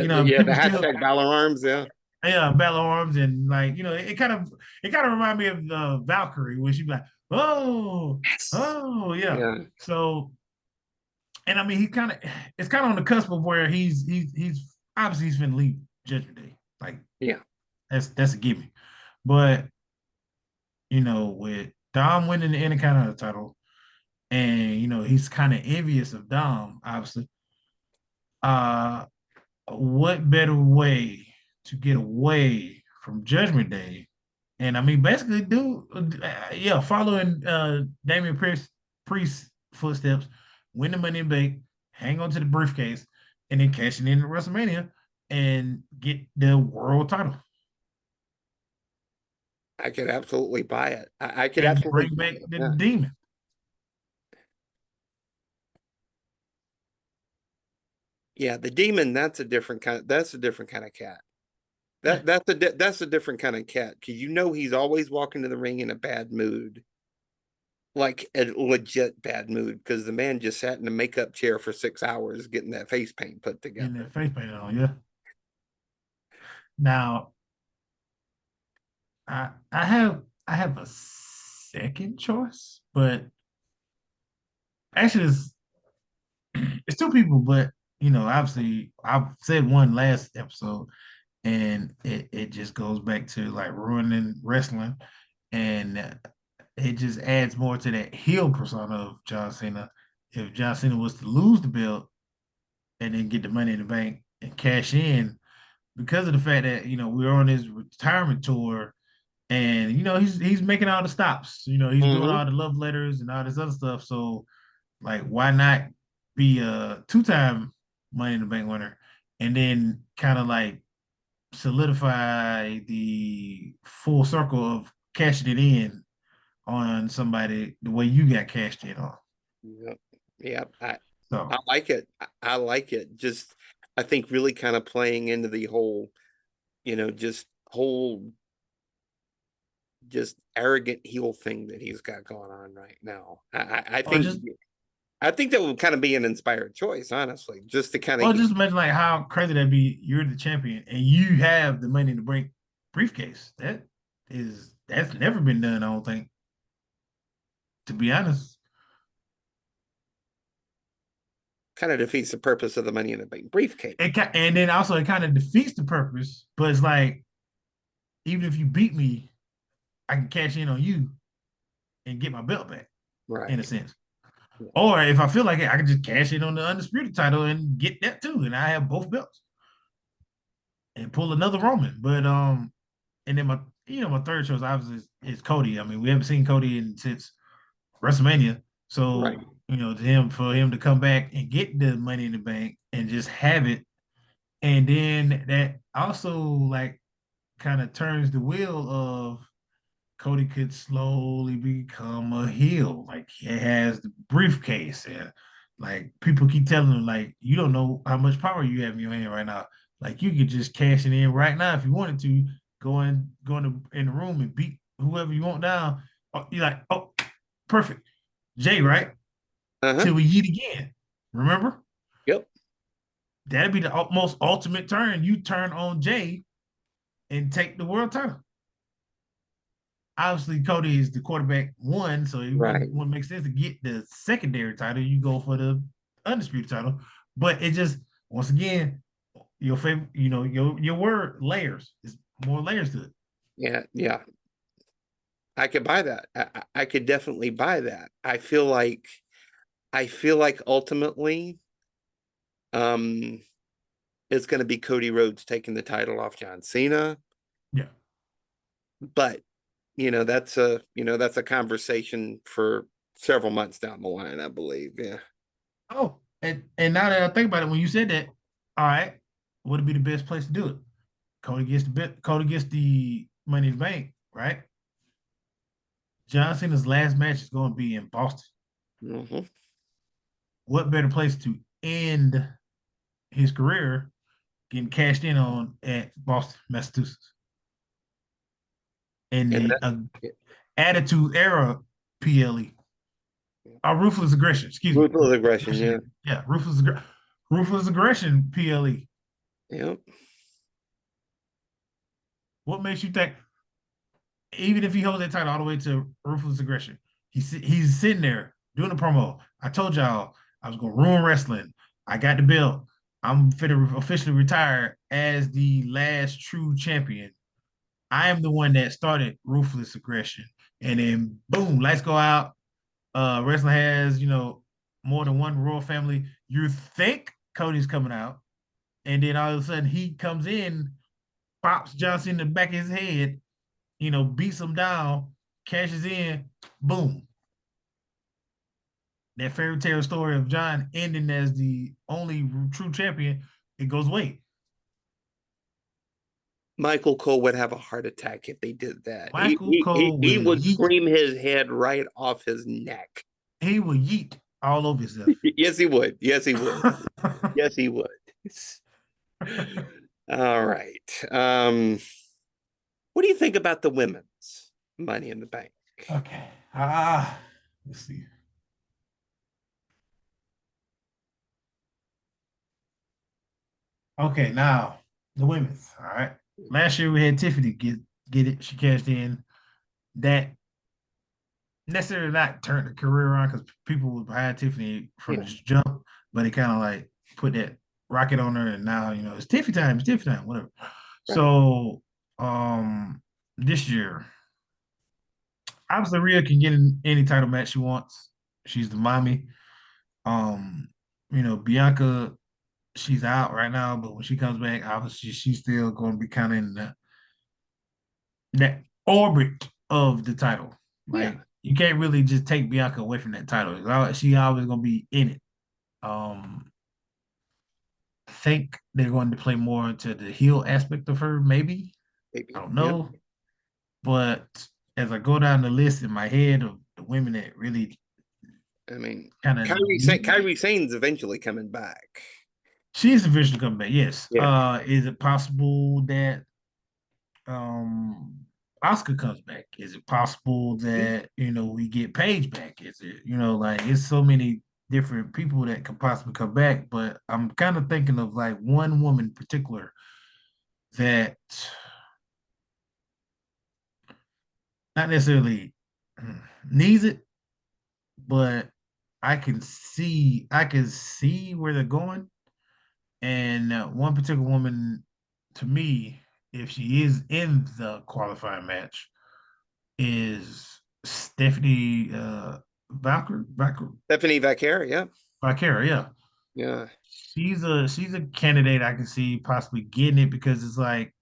the people still hashtag Valor Arms. Yeah. battle arms and like it kind of remind me of Valkyrie when she be like, oh, Yes. oh yeah. Yeah. So and I mean he kind of it's kind of on the cusp of where he's obviously he's finna leave Judgment Day. Like Yeah. that's a gimme. But with Dom winning the Intercontinental title, and he's kind of envious of Dom, obviously. Uh, what better way to get away from Judgment Day? And I mean, basically, following Damien Priest's footsteps, win the Money in the Bank, hang on to the briefcase, and then cashing in at WrestleMania and get the world title I could absolutely buy it. I could and absolutely bring buy back it. the Yeah. Demon. Yeah, the demon, that's a different kind of cat. Yeah. That's a different kind of cat because he's always walking to the ring in a bad mood, like a legit bad mood because the man just sat in a makeup chair for 6 hours getting that face paint put Getting together. that face paint on, yeah. Now, I have a second choice, but actually it's two people, but obviously I've said one last episode, and it just goes back to like ruining wrestling, and it just adds more to that heel persona of John Cena. If John Cena was to lose the belt and then get the Money in the Bank and cash in, because of the fact that we're on his retirement tour, and he's making all the stops. He's doing Hmm. all the love letters and all this other stuff. So like, why not be a two-time Money in the Bank winner and then kind of like solidify the full circle of cashing it in on somebody the way you got cashed in on. Yep. Yep. I So, like it. I like it. Just I think really kind of playing into the whole, just whole just arrogant heel thing that he's got going on right now. or just I think that would kind of be an inspired choice, honestly, just to kind of or just imagine like how crazy that'd be. You're the champion and you have the Money in the Bank briefcase. That's never been done. I don't think, to be honest. kind of defeats the purpose of the Money in the Bank briefcase. And then also it kind of defeats the purpose. But it's like, even if you beat me, I can cash in on you and get my belt back in a Right. sense. Or if I feel like it, I can just cash in on the undisputed title and get that too, and I have both belts and pull another Roman. But and then my third choice obviously is Cody. I mean, we haven't seen Cody since WrestleMania, Right. so for him to come back and get the Money in the Bank and just have it, and then that also like kind of turns the wheel of Cody could slowly become a heel. Like he has the briefcase, and like people keep telling him, like, you don't know how much power you have in your hand right now. Like you could just cash it in right now if you wanted to. In the room and beat whoever you want down. Oh, you're like, oh, perfect. Jay, right? Uh-huh. Till we yeet again. Remember? Yep. That'd be the most ultimate turn. You turn on Jay and take the world title. Obviously Cody is the quarterback one, so it Right. wouldn't make sense to get the secondary title. You go for the undisputed title, but it just once again your favorite, your word layers is more layers to it. Yeah. Yeah. I could buy that. I could definitely buy that. I feel like ultimately, um, it's going to be Cody Rhodes taking the title off John Cena. Yeah. But that's a conversation for several months down the line, I believe. Yeah. Oh, and now that I think about it, when you said that, all right, what would be the best place to do it? Cody gets the Money in the Bank, right? John Cena's last match is going to be in Boston. Mm-hmm. What better place to end his career getting cashed in on at Boston, Massachusetts, in And the that, Attitude Era PLE? Ruthless Aggression, excuse me. ruthless aggression. Yeah. Yeah, Ruthless Aggression PLE. Yep. What makes you think, even if he holds that title all the way to Ruthless Aggression, he's sitting there doing a promo. I told y'all I was gonna ruin wrestling. I got the belt. I'm fit to officially retire as the last true champion. I am the one that started Ruthless Aggression. And then boom, lights go out. Wrestling has, more than one royal family. You think Cody's coming out, and then all of a sudden he comes in, pops Johnson in the back of his head, beats him down, cashes in, boom. That fairy tale story of John ending as the only true champion, it goes away. Michael Cole would have a heart attack if they did that. He Michael he he, Cole he will would yeet. scream his head right off his neck. He will yeet all over himself. Yes, he would. Yes, he would. Yes, he would. All right. What do you think about the women's Money in the Bank? Okay. Let's see. Okay, now the women's. All right. Last year we had Tiffany get it. She cashed in. That necessarily not turned the career around because people were behind Tiffany from the Yeah, jump, but it kind of like put that rocket on her, and now it's Tiffany time. It's Tiffany time. Whatever. right. So this year, obviously Rhea can get in any title match she wants. She's the mommy. Um, Bianca, she's out right now, but when she comes back, obviously she's still going to be kind of in that orbit of the title. Yeah. Like you can't really just take Bianca away from that title. She always going to be in it. I think they're going to play more into the heel aspect of her, maybe. I Maybe. don't Yeah. know. But as I go down the list in my head of the women that really I mean, kind of need, Kyrie Sane's eventually coming back. she's eventually coming back. Yes. Yeah. Is it possible that um Oscar comes back? Is it possible that we get Paige back? Is it like it's so many different people that could possibly come back, but I'm kind of thinking of like one woman in particular that not necessarily needs it, but I can see where they're going. And one particular woman, to me, if she is in the qualifying match, is Stephanie Stephanie Vaquer. Yeah. Valkyria. Yeah, Yeah. she's a candidate I can see possibly getting it because it's like,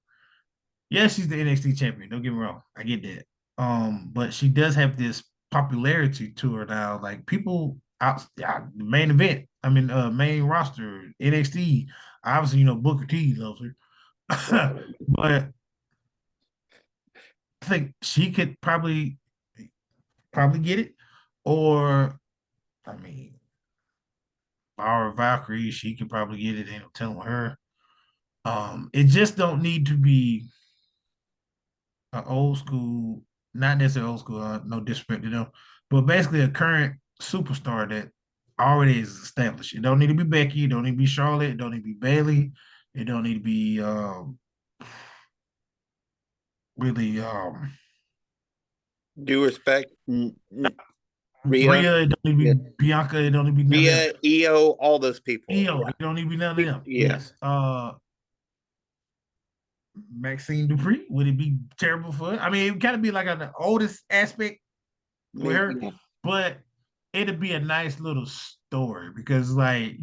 yeah, she's the NXT champion. Don't get me wrong, I get that. But she does have this popularity to her now. Like people out, yeah, the main event. I mean, main roster NXT. Obviously, Booker T loves her, Right. but I think she could probably get it. Or, I mean, our Valkyrie, she could probably get it. Ain't no telling her. It just don't need to be an old school, not necessarily old school, no disrespect to them, but basically a current superstar that already is established. It don't need to be Becky, it don't need to be Charlotte, it don't need to be Bailey, it don't need to be really Due respect, Rhea. Rhea, it don't need to Yeah. be Bianca, it don't need to be none of them. Rhea, EO, all those people. Io, Yeah. it don't need to be none of them. Yeah. Yes. Maxine Dupree? Would it be terrible for her? I mean, it would kind of be like the oldest aspect with Maybe, her, yeah. but it'd be a nice little story because, like,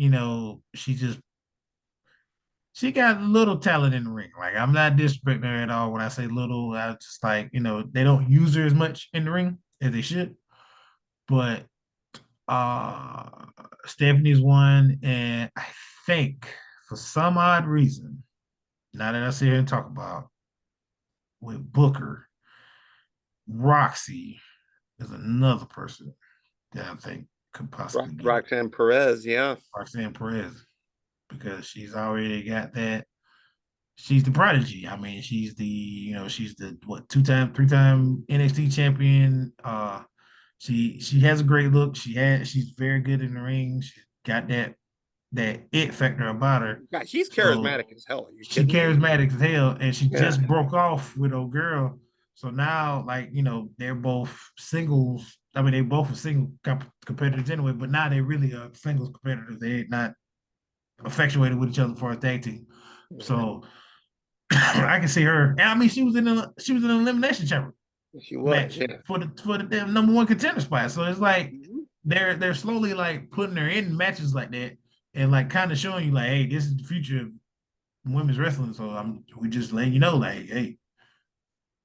she got little talent in the ring. Like, I'm not disrespecting her at all when I say little. I just like, they don't use her as much in the ring as they should. But uh Stephanie's one, and I think for some odd reason, now that I sit here and talk about with Booker, Roxy is another person that I think could possibly get it. Roxanne Perez, yeah. Roxanne Perez, because she's already got that. She's the prodigy. I mean, she's the what, two-time, three-time NXT champion. She has a great look. She's very good in the ring. She's got that it factor about her. God, she's So charismatic as hell. Are you she kidding me? charismatic as hell, and she Yeah. just broke off with old girl. So now, like, they're both singles. I mean, they both are single competitors anyway, but now they really are singles competitors. They're not infatuated with each other for a tag team. Yeah, So I can see her. And I mean, she was in an elimination chamber she was, match yeah. for the damn number one contender spot. So it's like Mhm. they're slowly like putting her in matches like that and like kind of showing you like, hey, this is the future of women's wrestling. So we just letting you know, like, hey,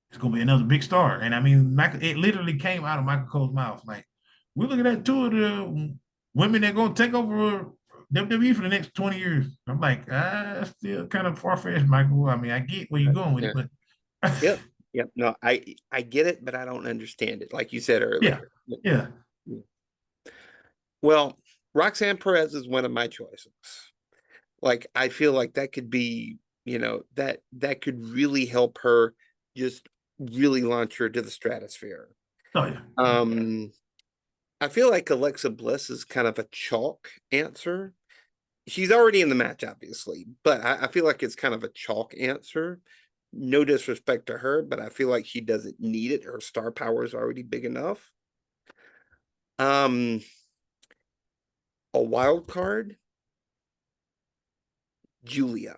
it's gonna be another big star. And I mean, it literally came out of Michael Cole's mouth. Like, we're looking at two of the women that are gonna take over WWE for the next 20 years. I'm like, still kind of far-fetched, Michael. I mean, I get where you're going with Yeah. it, but Yep. Yep. No, I get it, but I don't understand it, like you said yeah, earlier. yeah. Well, Roxanne Perez is one of my choices. Like, I feel like that could be, that could really help her just really launch her to the stratosphere. Oh yeah. Um, I feel like Alexa Bliss is kind of a chalk answer. She's already in the match, obviously, but I feel like it's kind of a chalk answer. No disrespect to her, but I feel like she doesn't need it. Her star power is already big enough. Um, a wild card, Julia.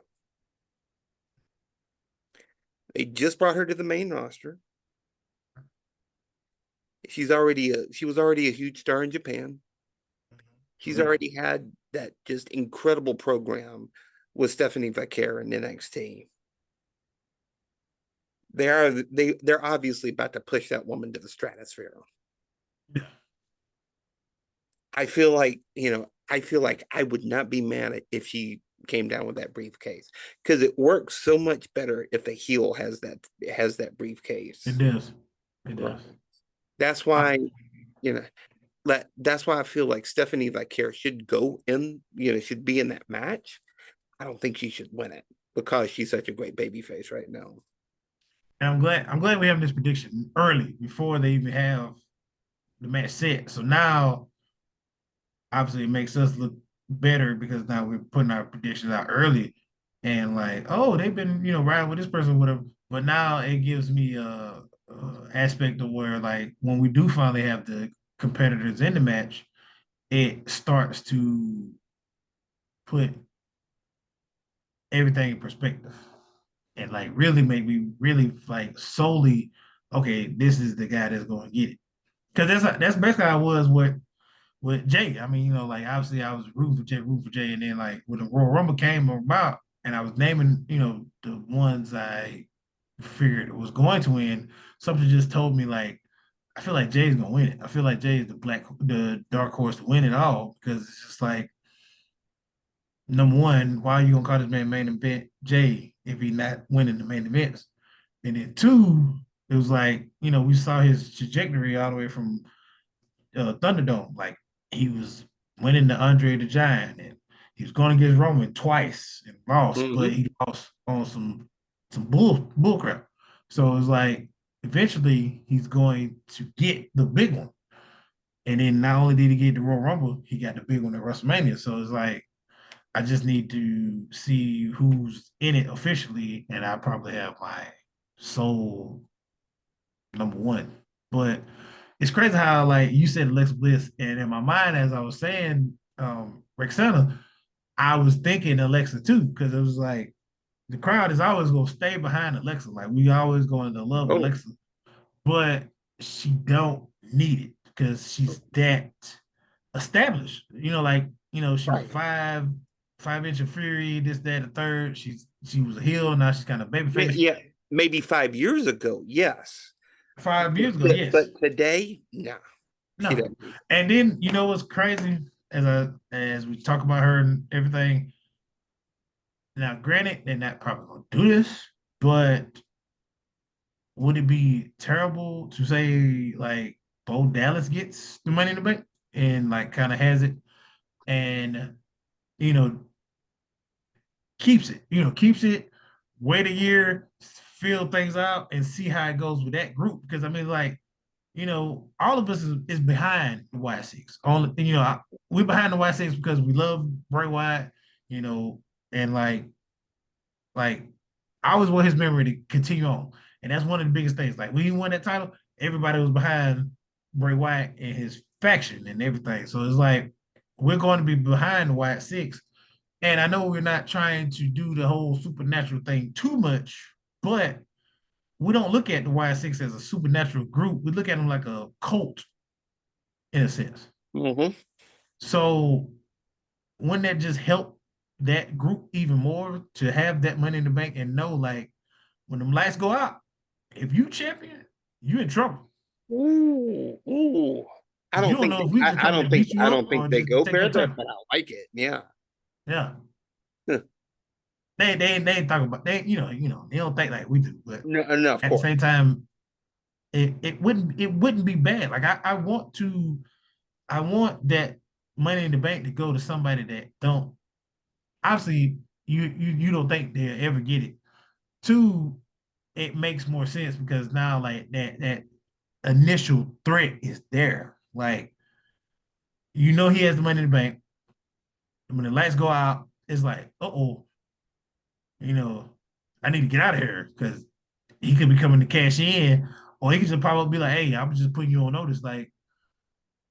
They just brought her to the main roster. She was already a huge star in Japan. She's Correct. already had that just incredible program with Stephanie Vaquer in NXT. They're obviously about to push that woman to the stratosphere. Yeah. I feel like I would not be mad if she came down with that briefcase because it works so much better if the heel has that It briefcase. does. It Right. does. That's Uh, why, you know, that's why I feel like Stephanie Vaquer should go in, should be in that match. I don't think she should win it because she's such a great baby face right now. and I'm glad we have this prediction early before they even have the match set. So now obviously it makes us look better because now we're putting our predictions out early and like, oh, they've been, riding with this person, whatever. But now it gives me a aspect of where like when we do finally have the competitors in the match, it starts to put everything in perspective and like really make me really like solely, okay, this is the guy that's going to get it. Because that's basically how I was with Jay. I mean, like obviously I was rooting for Jay, and then like when the Royal Rumble came about, and I was naming, the ones I figured was going to win. Something just told me like, I feel like Jay's gonna win it. I feel like Jay is the dark horse to win it all because it's just like number one, why are you gonna call this man main event Jay if he's not winning the main events? And then two, it was like, we saw his trajectory all the way from Thunderdome. Like he was winning the Andre the Giant, and he was going against Roman twice and lost, but Mm-hmm. he lost on some bull crap. So it was like eventually he's going to get the big one. And then not only did he get the Royal Rumble, he got the big one at WrestleMania. So it's like I just need to see who's in it officially, and I probably have my soul number one. But it's crazy how like you said Alexa Bliss, and in my mind as I was saying Rexana, I was thinking Alexa too, because it was like the crowd is always gonna stay behind Alexa. Like we always going to love Oh, Alexa, but she don't need it because she's that established. Like she was right. 5 inch of fury, this, that, the third. She was a heel, now she's kind of babyface. Yeah, maybe 5 years ago, yes. 5 years ago, yes. But today, no, she No. doesn't. And then what's crazy as we talk about her and everything. Now, granted, they're not probably gonna do this, but would it be terrible to say like Bo Dallas gets the Money in the Bank and like kind of has it and you know keeps it, wait a year, feel things out, and see how it goes with that group? Because I mean, like all of us is behind the Y6. Only we're behind the Y6 because we love Bray Wyatt, you know, and like I always want his memory to continue on. And that's one of the biggest things. Like when he won that title, everybody was behind Bray Wyatt and his faction and everything. So it's like we're going to be behind the Wyatt Six. And I know we're not trying to do the whole supernatural thing too much, but we don't look at the Wyatt Six as a supernatural group. We look at them like a cult in a sense. Mm-hmm. So wouldn't that just help that group even more to have that Money in the Bank and know like when them lights go out, if you champion, you in trouble. Ooh, ooh. I You don't don't think know if we just coming to beat you I up don't or think they just go take there, your title. but I like it. Yeah. Yeah. They ain't talking about they don't think like we do, but No, no, of at the course. same time, it wouldn't be bad. Like I want that Money in the Bank to go to somebody that don't obviously you don't think they'll ever get it. Two, it makes more sense because now like that initial threat is there. Like he has the Money in the Bank. When the lights go out, it's like, oh, you know, I need to get out of here because he could be coming to cash in, or he could just probably be like, hey, I'm just putting you on notice. Like,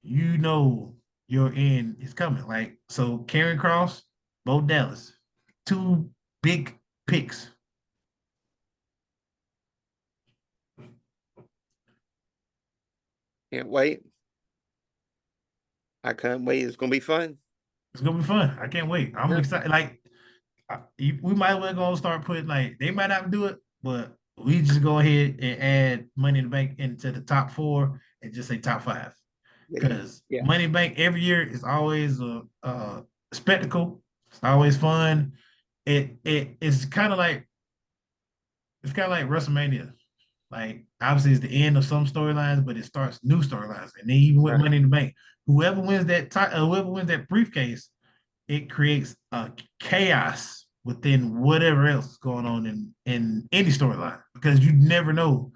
you know, your end is coming. Like, so Karen Cross, Bo Dallas, two big picks. Can't wait. I can't wait. It's gonna be fun. It's gonna be fun. I can't wait. I'm Yeah. excited. Like, we might well go start putting like they might not do it, but we just go ahead and add Money in the Bank into the top four and just say top five. Yeah. Because Yeah. Money in the Bank every year is always a spectacle. It's always fun. It's kind of like WrestleMania. Like obviously it's the end of some storylines, but it starts new storylines. And then even with Right. Money in the Bank, whoever wins that briefcase, it creates a chaos within whatever else is going on in any storyline because you never know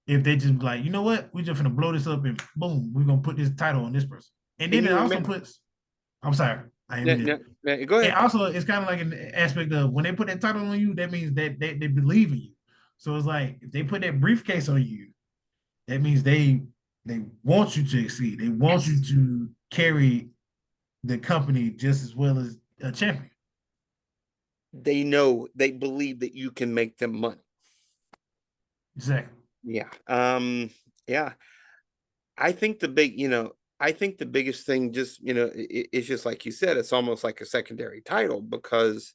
if they just be like, you know what, we're just gonna blow this up and boom, we're gonna put this title on this person. And And then it you also remember? puts, I'm sorry, I didn't No, mean no, to. no, go And ahead. also, it's kind of like an aspect of when they put that title on you, that means that they believe in you. So it's like if they put that briefcase on you, that means they want you to exceed. They want you Yes. to carry the company just as well as a champion. They know they believe that you can make them money. Exactly. Yeah. Yeah. I think the biggest thing just, it's just like you said, it's almost like a secondary title because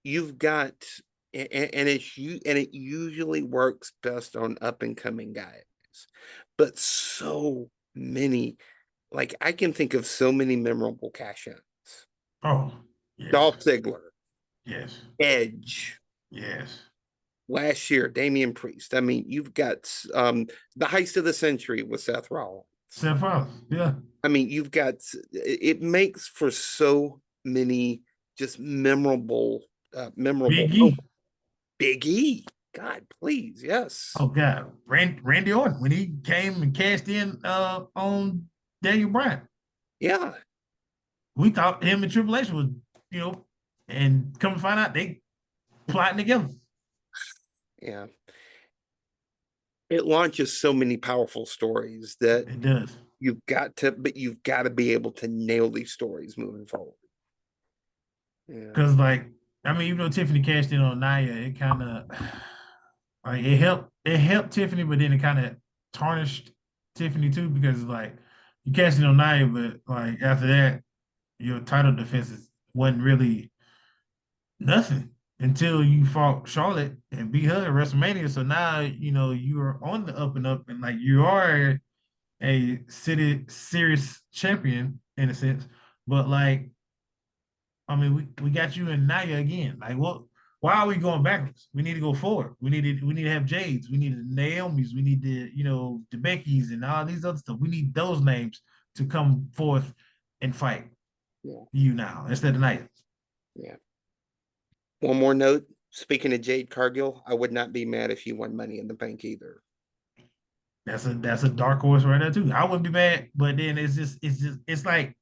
you've got and it usually works best on up and coming guys. But so many, like I can think of so many memorable cash ins. Oh, yes, Dolph Ziggler, yes, Edge, yes. last year, Damien Priest. I mean, you've got the heist of the century with Seth Rollins. Seth Rollins, yeah. I mean, you've got it makes for so many just memorable Big E. Big E. God, please, yes. Oh God, Randy Orton when he came and cashed in on Daniel Bryan. Yeah, We thought him and Triple H was, you know, and come to find out they plotting together. yeah. It launches so many powerful stories that It does. but you've got to be able to nail these stories moving forward. Yeah. Cause like I mean, even though Tiffany cashed in on Nia, it kind of like it helped Tiffany, but then it kind of tarnished Tiffany too because like you cashed in on Nia, but like after that, your title defenses wasn't really nothing until you fought Charlotte and beat her at WrestleMania. So now you are on the up and up, and like you are a city serious champion in a sense. But like, I mean, we got you in Naya again. Like, what? Why are we going backwards? We need to go forward. We need to have Jades. We need the Naomi's. We need the Becky's and all these other stuff. We need those names to come forth and fight Yeah. you now instead of Naya. Yeah. One more note. Speaking of Jade Cargill, I would not be mad if she won Money in the Bank either. That's a dark horse right there too. I wouldn't be mad, but then it's like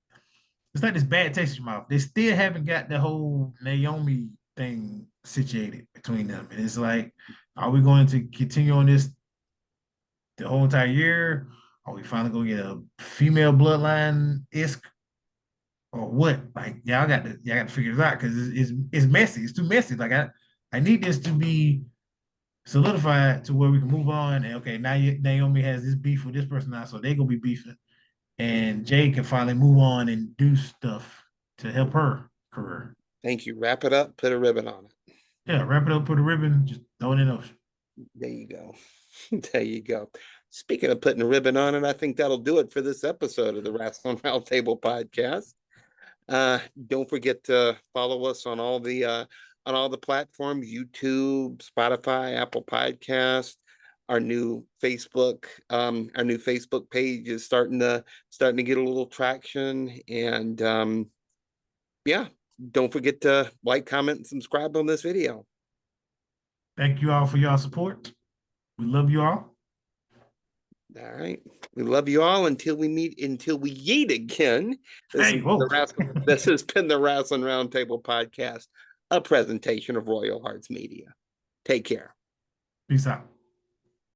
this bad taste in your mouth. They still haven't got the whole Naomi thing situated between them. And it's like, are we going to continue on this the whole entire year? Are we finally going to get a female bloodline isk or what? Like, y'all got to figure this out because it's messy. It's too messy. Like I need this to be solidified to where we can move on. And okay, now Naomi has this beef with this person now, so they gonna be beefing, and Jay can finally move on and do stuff to help her career. Thank you. Wrap it up, put a ribbon on it. Yeah, wrap it up, put a ribbon, just throw it in the ocean. There you go. There you go. Speaking of putting a ribbon on it, I think that'll do it for this episode of the Wrasslin Roundtable podcast. Don't forget to follow us on all the platforms: YouTube, Spotify, Apple Podcast. Our new Facebook page is starting to get a little traction. And yeah, don't forget to like, comment, and subscribe on this video. Thank you all for your support. We love you all. All right. We love you all until we yeet again. Hey, whoa. This has been the Wrasslin Roundtable podcast, a presentation of Royal Hearts Media. Take care. Peace out.